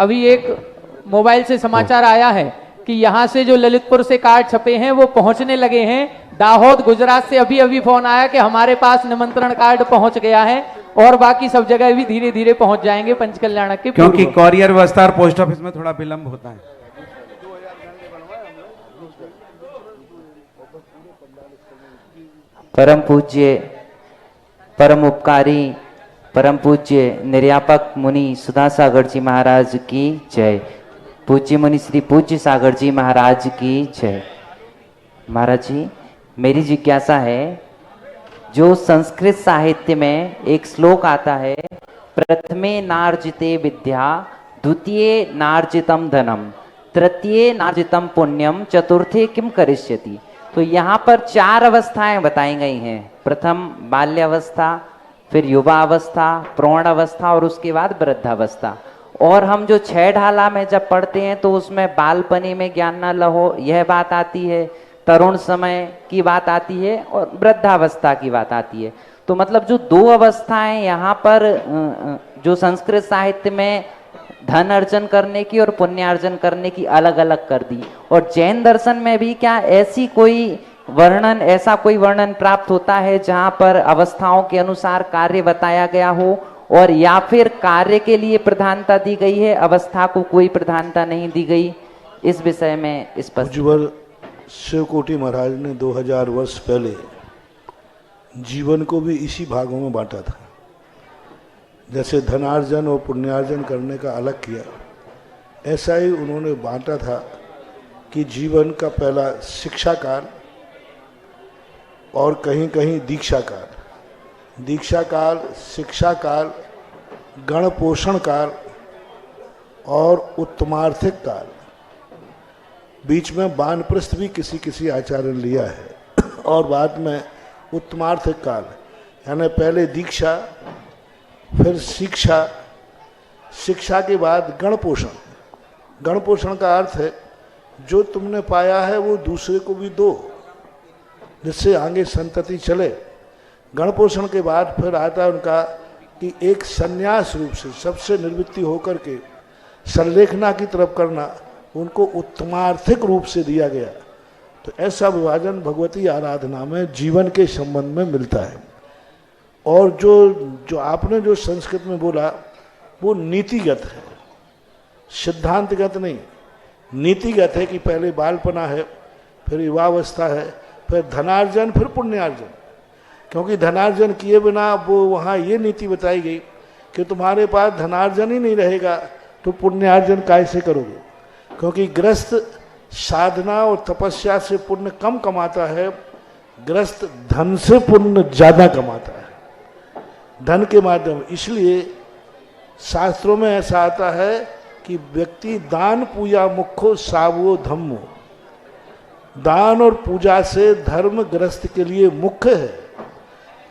अभी एक मोबाइल से समाचार आया है कि यहाँ से जो ललितपुर से कार्ड छपे हैं वो पहुंचने लगे हैं। दाहोद गुजरात से अभी अभी फोन आया कि हमारे पास निमंत्रण कार्ड पहुंच गया है, और बाकी सब जगह भी धीरे धीरे पहुंच जाएंगे पंचकल्याण के, क्योंकि कॉरियर व्यवस्था और पोस्ट ऑफिस में थोड़ा विलंब होता है। परम पूज्य, परम उपकारी, परम पूज्य निर्यापक मुनि सुधा सागर जी महाराज की जय। पूज्य मुनि श्री पूज्य सागर जी महाराज की जय। महाराज जी, मेरी जिज्ञासा है, जो संस्कृत साहित्य में एक श्लोक आता है, प्रथमे नार्जिते विद्या, द्वितीय नार्जितम धनम, तृतीय नार्जितम पुण्यम, चतुर्थे किम करिष्यति। तो यहाँ पर 4 अवस्थाएं बताई गई हैं। प्रथम बाल्यावस्था, फिर युवा अवस्था, प्रौढ़ अवस्था और उसके बाद वृद्धावस्था। और हम जो 6 ढाला में जब पढ़ते हैं तो उसमें बालपनी में ज्ञान न लहो यह बात आती है, तरुण समय की बात आती है और वृद्धावस्था की बात आती है। तो मतलब जो 2 अवस्थाएं यहाँ पर जो संस्कृत साहित्य में धन अर्जन करने की और पुण्यार्जन करने की अलग अलग कर दी, और जैन दर्शन में भी क्या ऐसा कोई वर्णन प्राप्त होता है जहाँ पर अवस्थाओं के अनुसार कार्य बताया गया हो, और या फिर कार्य के लिए प्रधानता दी गई है, अवस्था को कोई प्रधानता नहीं दी गई? इस विषय में स्पष्ट। उज्ज्वल शिवकोटि महाराज ने 2000 वर्ष पहले जीवन को भी इसी भागों में बांटा था। जैसे धनार्जन और पुण्यार्जन करने का अलग किया, ऐसा ही उन्होंने बांटा था कि जीवन का पहला शिक्षा काल और कहीं कहीं दीक्षा काल, दीक्षा काल, शिक्षा काल, गण पोषण काल और उत्तमार्थिक काल। बीच में वानप्रस्थ भी किसी किसी आचार्य ने लिया है, और बाद में उत्तमार्थिक काल, यानी पहले दीक्षा, फिर शिक्षा, शिक्षा के बाद गण पोषण। गण पोषण का अर्थ है जो तुमने पाया है वो दूसरे को भी दो, जिससे आगे संतति चले। गण पोषण के बाद फिर आता है उनका कि एक संन्यास रूप से सबसे निर्वृत्ति होकर के संलेखना की तरफ करना, उनको उत्तमार्थिक रूप से दिया गया। तो ऐसा विभाजन भगवती आराधना में जीवन के संबंध में मिलता है। और जो आपने जो संस्कृत में बोला वो नीतिगत है, सिद्धांतगत नहीं। नीतिगत है कि पहले बालपना है, फिर युवावस्था है, फिर धनार्जन, फिर पुण्यार्जन। क्योंकि धनार्जन किए बिना वो वहाँ ये नीति बताई गई कि तुम्हारे पास धनार्जन ही नहीं रहेगा तो पुण्यार्जन कैसे करोगे। क्योंकि ग्रस्त साधना और तपस्या से पुण्य कम कमाता है, ग्रस्त धन से पुण्य ज़्यादा कमाता है, धन के माध्यम। इसलिए शास्त्रों में ऐसा आता है कि व्यक्ति दान पूजा मुख्यो सावो धम्मो, दान और पूजा से धर्म ग्रस्त के लिए मुख्य है,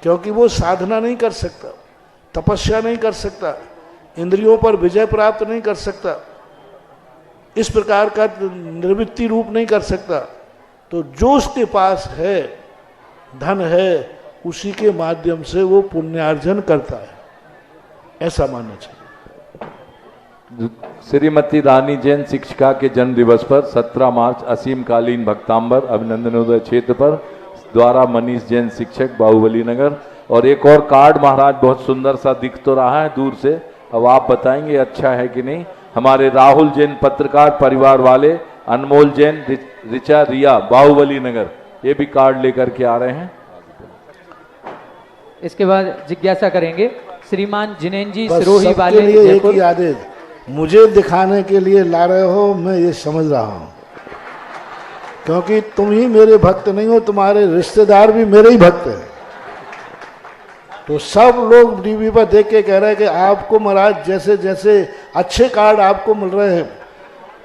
क्योंकि वो साधना नहीं कर सकता, तपस्या नहीं कर सकता, इंद्रियों पर विजय प्राप्त नहीं कर सकता, इस प्रकार का निर्वृत्ति रूप नहीं कर सकता। तो जो उसके पास है, धन है, उसी के माध्यम से वो पुण्यार्जन करता है, ऐसा मानना चाहिए। श्रीमती रानी जैन शिक्षिका के जन्म दिवस पर 17 मार्च असीम कालीन भक्तांबर अभिनंदनोदय क्षेत्र पर द्वारा मनीष जैन शिक्षक बाहुबली नगर। और एक और कार्ड महाराज बहुत सुंदर सा दिख तो रहा है दूर से, अब आप बताएंगे अच्छा है कि नहीं। हमारे राहुल जैन पत्रकार परिवार वाले अनमोल जैन रिचा रिया बाहुबली नगर, ये भी कार्ड लेकर के आ रहे हैं। इसके बाद जिज्ञासा करेंगे श्रीमान जिनेन जी बस सिरोही सबके वाले लिए एक जयपुर। ही आदेश, मुझे दिखाने के लिए ला रहे हो, मैं ये समझ रहा हूं, क्योंकि तुम ही मेरे भक्त नहीं हो, तुम्हारे रिश्तेदार भी मेरे ही भक्त हैं। तो सब लोग टीवी पर देख के कह रहे हैं कि आपको महाराज जैसे जैसे अच्छे कार्ड आपको मिल रहे हैं,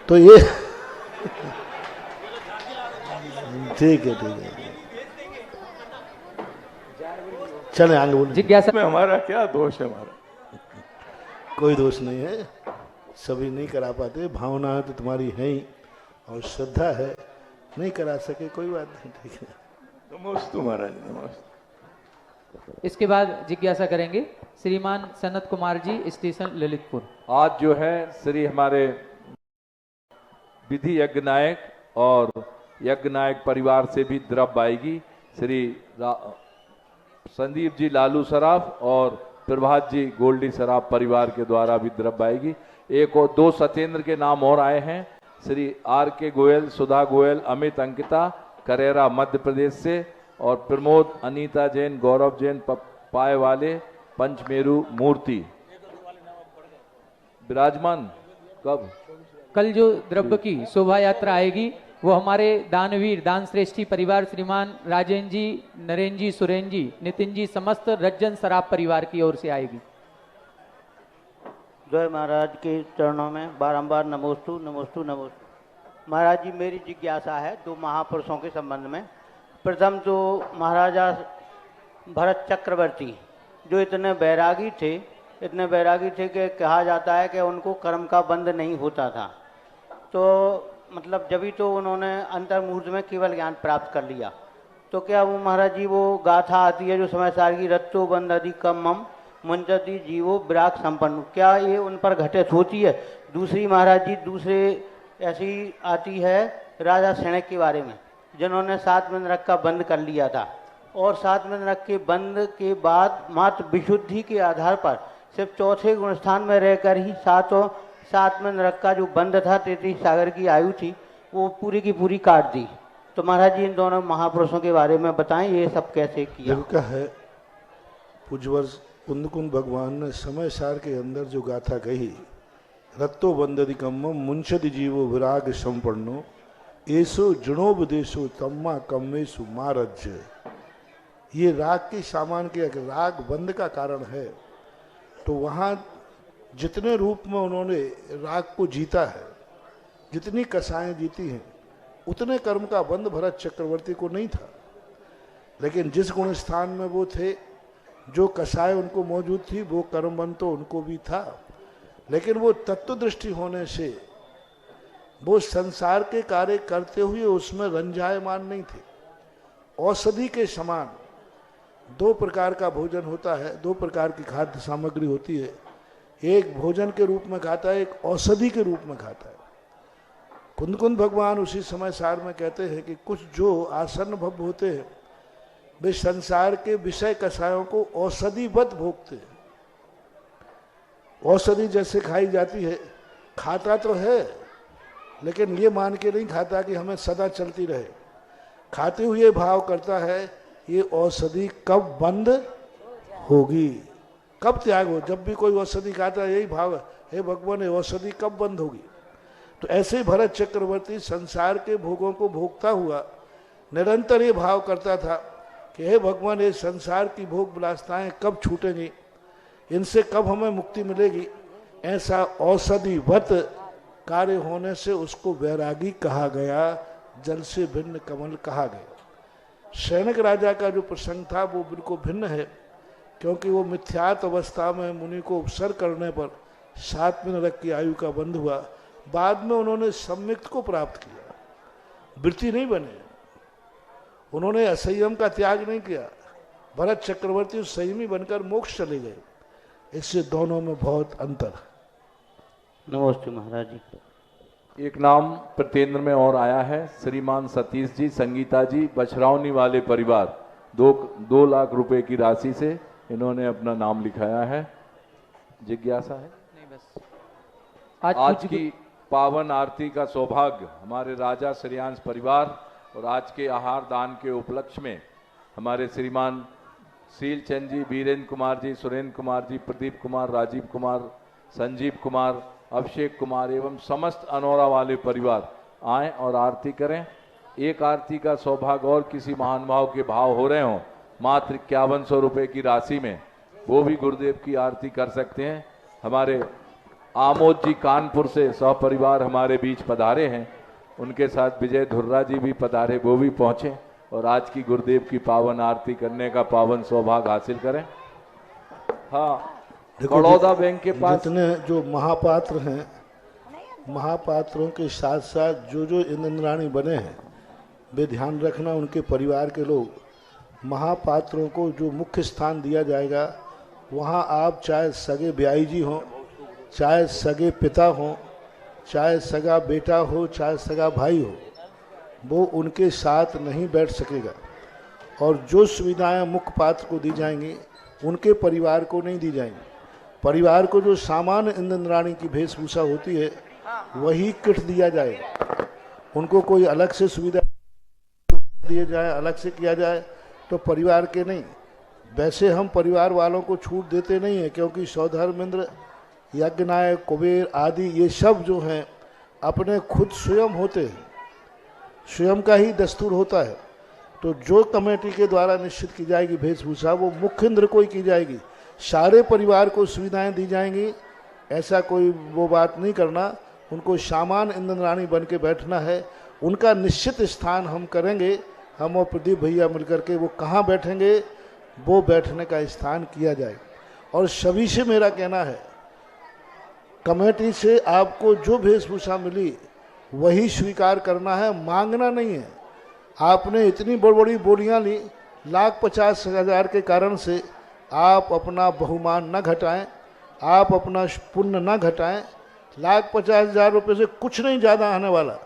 तो ये ठीक है चले आगे बोलिए। जिज्ञासा में हमारा क्या दोष है? हमारा कोई दोष नहीं है, सभी नहीं करा पाते, भावना तो तुम्हारी है ही और श्रद्धा है, नहीं करा सके कोई बात नहीं, ठीक है। नमस्ते महाराज, नमस्ते। इसके बाद जिज्ञासा करेंगे श्रीमान सनत कुमार जी, स्टेशन ललितपुर। आज जो है श्री हमारे विधि यज्ञ नायक और यज्ञ नायक परिवार से भी द्रव्य आएगी। श्री संदीप जी लालू सराफ और प्रभात जी गोल्डी सराफ परिवार के द्वारा भी द्रव्य आएगी। एक और दो सत्येंद्र के नाम और आए हैं, श्री आर के गोयल, सुधा गोयल, अमित अंकिता करेरा मध्य प्रदेश से, और प्रमोद, अनीता जैन, गौरव जैन पाए वाले पंचमेरु मूर्ति विराजमान। कब? कल जो द्रव्य की शोभा यात्रा आएगी वो हमारे दानवीर दान श्रेष्ठी परिवार श्रीमान राजेंद्र जी, नरेंद्र जी, सुरेंद्र जी, नितिन जी, समस्त रज्जन सराफ परिवार की ओर से आएगी। जय महाराज के चरणों में बारंबार नमोस्तु नमोस्तु नमोस्तु। महाराज जी, मेरी जिज्ञासा है दो महापुरुषों के संबंध में। प्रथम तो महाराजा भरत चक्रवर्ती जो इतने बैरागी थे कि कहा जाता है कि उनको कर्म का बंध नहीं होता था, तो मतलब जब ही तो उन्होंने अंतर्मुहूर्त में केवल ज्ञान प्राप्त कर लिया। तो क्या वो महाराज जी वो गाथा आती है जो समय सार की रत्तो बंध अधिक कम मुंचती जीवो विराग संपन्न, क्या ये उन पर घटित होती है? दूसरी महाराज जी, दूसरे ऐसी आती है राजा सैनिक के बारे में जिन्होंने 7 नरक का बंद कर लिया था, और 7 नरक के बंद के बाद मात्र विशुद्धि के आधार पर सिर्फ चौथे गुण स्थान में रहकर ही 7 नरक का जो बंद था, 33 सागर की आयु थी, वो पूरी की पूरी काट दी। तो महाराज जी इन दोनों महापुरुषों के बारे में बताएं, ये सब कैसे किया? लिखा है पूज्यवर्ष कुंदकुंद भगवान ने समय सार के अंदर जो गाथा कही, रत्तो बंदधिकम्म मुंशति जीवो विराग संपन्नो ऐसो जणोपदेशो तम्मा कम्मेसु मारज। ये राग के सामान के राग बंद का कारण है। तो वहाँ जितने रूप में उन्होंने राग को जीता है, जितनी कसाएं जीती हैं, उतने कर्म का बंध भरत चक्रवर्ती को नहीं था। लेकिन जिस गुण स्थान में वो थे, जो कसाएं उनको मौजूद थी, वो कर्म बंध तो उनको भी था। लेकिन वो तत्व दृष्टि होने से वो संसार के कार्य करते हुए उसमें रंजायमान नहीं थे। औषधि के समान 2 प्रकार का भोजन होता है, 2 प्रकार की खाद्य सामग्री होती है। एक भोजन के रूप में खाता है, एक औषधि के रूप में खाता है। कुंदकुंद भगवान उसी समय सार में कहते हैं कि कुछ जो आसन्न भव होते हैं, वे संसार के विषय कसायों को औषधिवत भोगते हैं। औषधि जैसे खाई जाती है, खाता तो है लेकिन ये मान के नहीं खाता कि हमें सदा चलती रहे। खाते हुए भाव करता है ये औषधि कब बंद होगी, कब त्याग हो। जब भी कोई औषधि खाता है यही भाव है, हे भगवान ये औषधि कब बंद होगी। तो ऐसे भरत चक्रवर्ती संसार के भोगों को भोगता हुआ निरंतर ये भाव करता था कि हे भगवान ये संसार की भोग विलासताएं कब छूटेंगी, इनसे कब हमें मुक्ति मिलेगी। ऐसा औषधिवत कार्य होने से उसको वैरागी कहा गया, जल से भिन्न कमल कहा गया। सैनिक राजा का जो प्रसंग था वो बिल्कुल भिन्न है, क्योंकि वो मिथ्यात अवस्था में मुनि को उपसर करने पर 7 नरक की आयु का बंध हुआ। बाद में उन्होंने सम्यक्त को प्राप्त किया, वृत्ति नहीं बने, उन्होंने असंयम का त्याग नहीं किया। भरत चक्रवर्ती संयमी बनकर मोक्ष चले गए। इससे दोनों में बहुत अंतर है। नमस्ते महाराज जी। एक नाम प्रतेंद्र में और आया है, श्रीमान सतीश जी, संगीता जी, बछरावनी वाले परिवार, 2 लाख रुपए की राशि से इन्होंने अपना नाम लिखाया है। जिज्ञासा है? नहीं, बस आज की पावन आरती का सौभाग्य हमारे राजा श्रेयांश परिवार और आज के आहार दान के उपलक्ष्य में हमारे श्रीमान शीलचंद जी, वीरेंद्र कुमार जी, सुरेंद्र कुमार जी, प्रदीप कुमार, राजीव कुमार, संजीव कुमार, अभिषेक कुमार एवं समस्त अनौरा वाले परिवार आएं और आरती करें। एक आरती का सौभाग्य और किसी महानुभाव के भाव हो रहे हों, मात्र 5100 रुपये की राशि में, वो भी गुरुदेव की आरती कर सकते हैं। हमारे आमोद जी कानपुर से सपरिवार हमारे बीच पधारे हैं। उनके साथ विजय धुर्रा जी भी पधारे, वो भी पहुंचे और आज की गुरुदेव की पावन आरती करने का पावन सौभाग्य हासिल करें। हाँ, बड़ौदा बैंक के पास जितने जो महापात्र हैं, महापात्रों के साथ साथ जो जो इंद्राणी बने हैं, वे ध्यान रखना उनके परिवार के लोग, महापात्रों को जो मुख्य स्थान दिया जाएगा वहाँ आप चाहे सगे ब्याई जी हों, चाहे सगे पिता हों, चाहे सगा बेटा हो, चाहे सगा भाई हो, वो उनके साथ नहीं बैठ सकेगा। और जो सुविधाएं मुख्य पात्र को दी जाएंगी उनके परिवार को नहीं दी जाएंगी। परिवार को जो सामान्य इंद्राणी की वेशभूषा होती है वही किट दिया जाएगा। उनको कोई अलग से सुविधा दिए जाए, अलग से किया जाए तो परिवार के नहीं। वैसे हम परिवार वालों को छूट देते नहीं है, क्योंकि सौधर्मेंद्र, यज्ञनायक, कुबेर आदि ये सब जो हैं अपने खुद स्वयं होते हैं, स्वयं का ही दस्तूर होता है। तो जो कमेटी के द्वारा निश्चित की जाएगी वेशभूषा वो मुख्य इंद्र को ही की जाएगी, सारे परिवार को सुविधाएं दी जाएंगी। ऐसा कोई वो बात नहीं करना, उनको सामान्य इंद्राणी बन के बैठना है। उनका निश्चित स्थान हम करेंगे, हम और प्रदीप भैया मिलकर के वो कहाँ बैठेंगे वो बैठने का स्थान किया जाए। और सभी से मेरा कहना है, कमेटी से आपको जो वेशभूषा मिली वही स्वीकार करना है, मांगना नहीं है। आपने इतनी बड़ी बड़ी बोलियां ली, 1,50,000 के कारण से आप अपना बहुमान न घटाएं, आप अपना पुण्य न घटाएं। 1,50,000 रुपये से कुछ नहीं ज़्यादा आने वाला।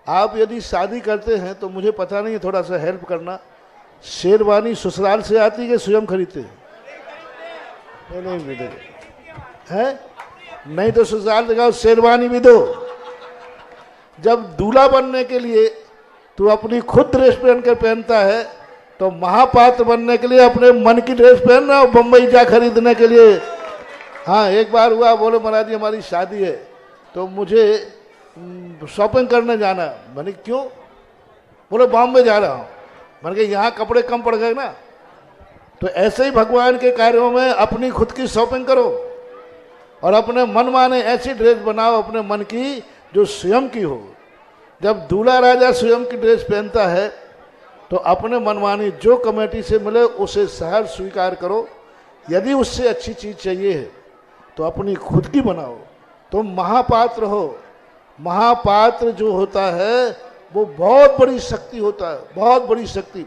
आप यदि शादी करते हैं तो मुझे पता नहीं है, थोड़ा सा हेल्प करना। शेरवानी ससुराल से आती है, स्वयं खरीदते हैं? नहीं मिलेगा है, नहीं तो ससुराल दिखाओ, शेरवानी भी दो। जब दूल्हा बनने के लिए तू अपनी खुद ड्रेस पहन कर पहनता है, तो महापात्र बनने के लिए अपने मन की ड्रेस पहन रहा हो बम्बई जा खरीदने के लिए। हाँ, एक बार हुआ, बोले महाराज जी हमारी शादी है तो मुझे शॉपिंग करने जाना है। मैंने क्यों? बोले बॉम्बे जा रहा हूँ। मैंने कहा यहाँ कपड़े कम पड़ गए ना। तो ऐसे ही भगवान के कार्यों में अपनी खुद की शॉपिंग करो और अपने मन माने ऐसी ड्रेस बनाओ अपने मन की जो स्वयं की हो। जब दूल्हा राजा स्वयं की ड्रेस पहनता है तो अपने मनमानी जो कमेटी से मिले उसे सहर्ष स्वीकार करो। यदि उससे अच्छी चीज़ चाहिए है तो अपनी खुद की बनाओ। तुम महापात्र हो। महापात्र जो होता है वो बहुत बड़ी शक्ति होता है, बहुत बड़ी शक्ति।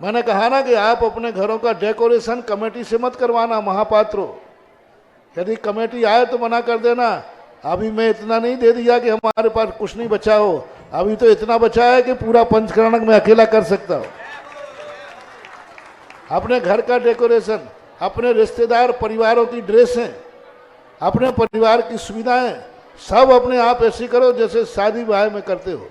मैंने कहा ना कि आप अपने घरों का डेकोरेशन कमेटी से मत करवाना महापात्रों। यदि कमेटी आए तो मना कर देना, अभी मैं इतना नहीं दे दिया कि हमारे पास कुछ नहीं बचा हो, अभी तो इतना बचा है कि पूरा पंचकर्णक में अकेला कर सकता हूं। अपने घर का डेकोरेशन, अपने रिश्तेदार परिवारों की ड्रेसें, अपने परिवार की सुविधाएं सब अपने आप ऐसी करो जैसे शादी ब्याह में करते हो।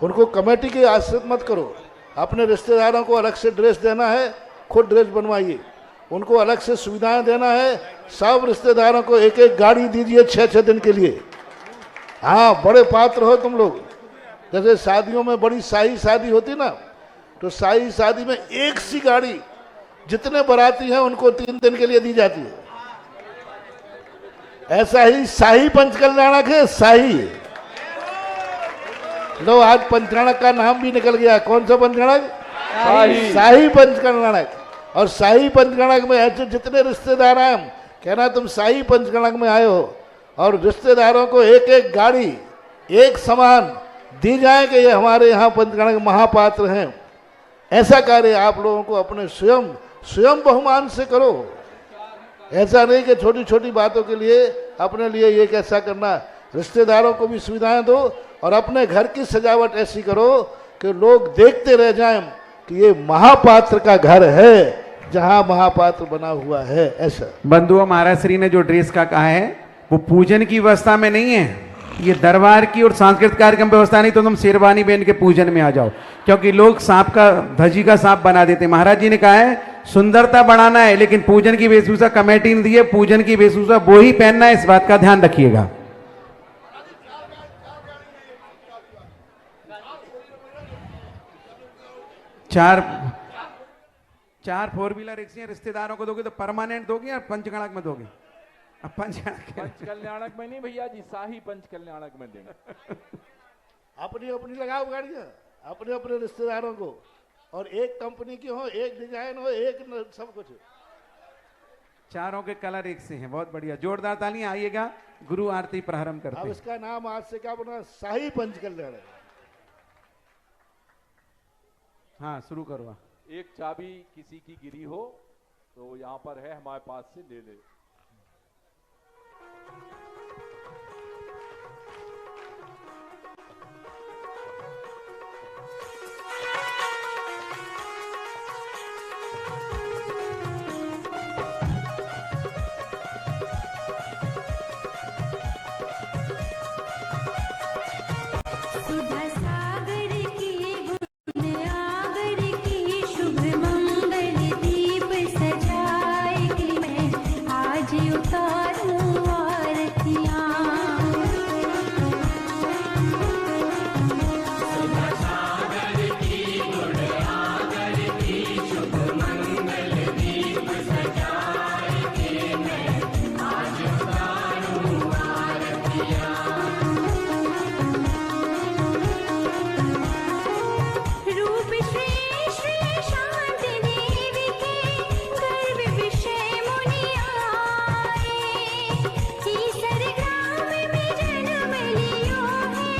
उनको कमेटी के आश्रित मत करो। अपने रिश्तेदारों को अलग से ड्रेस देना है, खुद ड्रेस बनवाइए। उनको अलग से सुविधाएं देना है, सब रिश्तेदारों को एक एक गाड़ी दीजिए 6-6 दिन के लिए। हाँ, बड़े पात्र हो तुम लोग। जैसे शादियों में बड़ी शाही शादी होती ना, तो शाही शादी में एक सी गाड़ी जितने बाराती हैं उनको 3 दिन के लिए दी जाती है। ऐसा ही शाही पंचकल्याणक है, शाही। लो, आज पंचकल्याणक का नाम भी निकल गया। कौन सा पंचकल्याणक? शाही पंचकल्याणक। और शाही पंचकल्याणक में ऐसे जितने रिश्तेदार हैं, कहना तुम शाही पंचकल्याणक में आए हो, और रिश्तेदारों को एक एक गाड़ी एक समान दी जाए कि ये हमारे यहाँ पंचकल्याणक महापात्र हैं। ऐसा कार्य आप लोगों को अपने स्वयं बहुमान से करो। ऐसा नहीं कि छोटी छोटी बातों के लिए अपने लिए ये कैसा करना। रिश्तेदारों को भी सुविधाएं दो और अपने घर की सजावट ऐसी करो कि लोग देखते रह जाएं कि ये महापात्र का घर है, जहां महापात्र बना हुआ है। ऐसा बंधुओं, महाराज श्री ने जो ड्रेस का कहा है वो पूजन की व्यवस्था में नहीं है, ये दरबार की और सांस्कृतिक कार्यक्रम व्यवस्था नहीं। तो तुम शेरवानी पहन के पूजन में आ जाओ, क्योंकि लोग सांप का, धजी का सांप बना देते। महाराज जी ने कहा है सुंदरता बढ़ाना है, लेकिन पूजन की वेशभूषा कमेटी ने दी है, पूजन की वेशभूषा वो ही पहनना है। इस बात का ध्यान रखिएगा। चार 4 व्हीलर रिक्शे रिश्तेदारों को दोगे तो परमानेंट दोगे या पंचकल्याणक में दोगे? अब पंचकल्याणक में नहीं भैया जी, शाही पंचकल्याणक में देंगे। अपनी अपनी लगाओ गाड़ियाँ अपने अपने रिश्तेदारों को, और एक कंपनी की हो, एक डिजाइन हो, एक सब कुछ। चारों के कलर एक से हैं, बहुत बढ़िया, जोरदार तालियां। आइएगा, गुरु आरती प्रारंभ करते अब हैं। इसका नाम आज से क्या बना, शाही पंचकल्याण है। हाँ, शुरू करो। एक चाबी किसी की गिरी हो तो यहाँ पर है, हमारे पास से ले ले। सुधा सागर की गुण आगर की शुभ मंगल दीप सजाए के मैं आज उतारूं आरतियां। सुधा सागर की गुण आगर की शुभ मंगल दीप सजाए के मैं आज उतारूं आरतियां। रूप श्री श्री शांत देवी के गर्भ विषय मुनि आए। ईसर ग्राम में जन्म लियो है,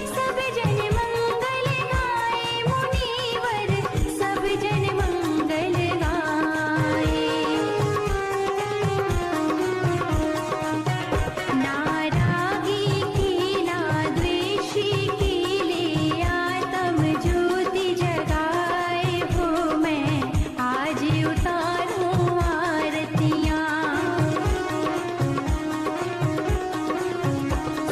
सब जन मंगल गाए। मुनिवर सब जन मंगल गाए। नारागी की ना द्वेषी की ले आत्म ज्योति जगाए हो मैं आज उतारूं आरतियां।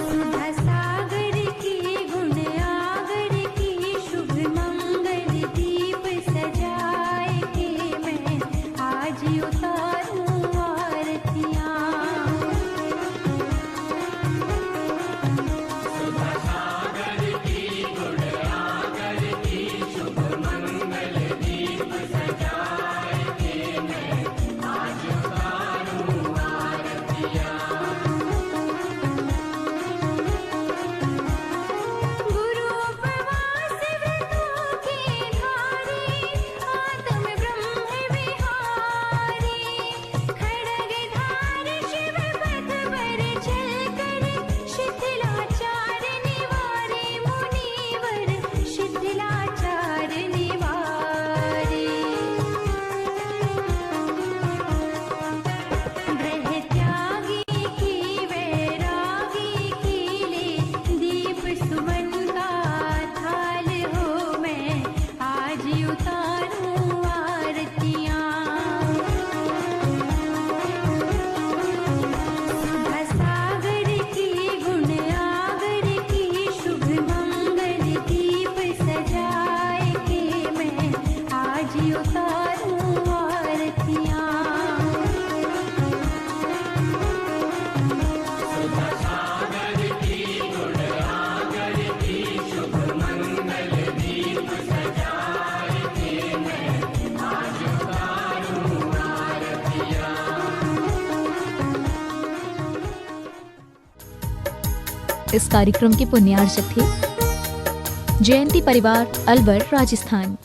सुधा सागर की गुण आगर की शुभ मंगल दीप सजाए के मैं आज उतारूं आरतियां। सुधा सागर की गुण आगर की शुभ मंगल दीप सजाए के मैं आज उतारूं आरतियां। गुरु उपवास व्रतों के धारे आत्म ब्रह्म विहारे। खड्गधार शिव पथ पर चलकर शिथिलाचार निवारे। मुनिवर शिथिलाचार निवारे। ग्रह त्यागी की वैरागी की ले दीप सुमन का थाल हो मैं आज उतारूं आरतियां। सुधा सागर की गुण आगर की शुभ मंगल दीप सजाए के मैं आज उतारूं आरतियां। सुधा सागर की गुण आगर की शुभ मंगल दीप सजाए के मैं आज उतारूं आरतियां। इस कार्यक्रम के पुण्यार्चक थे जयंती परिवार अलवर राजस्थान।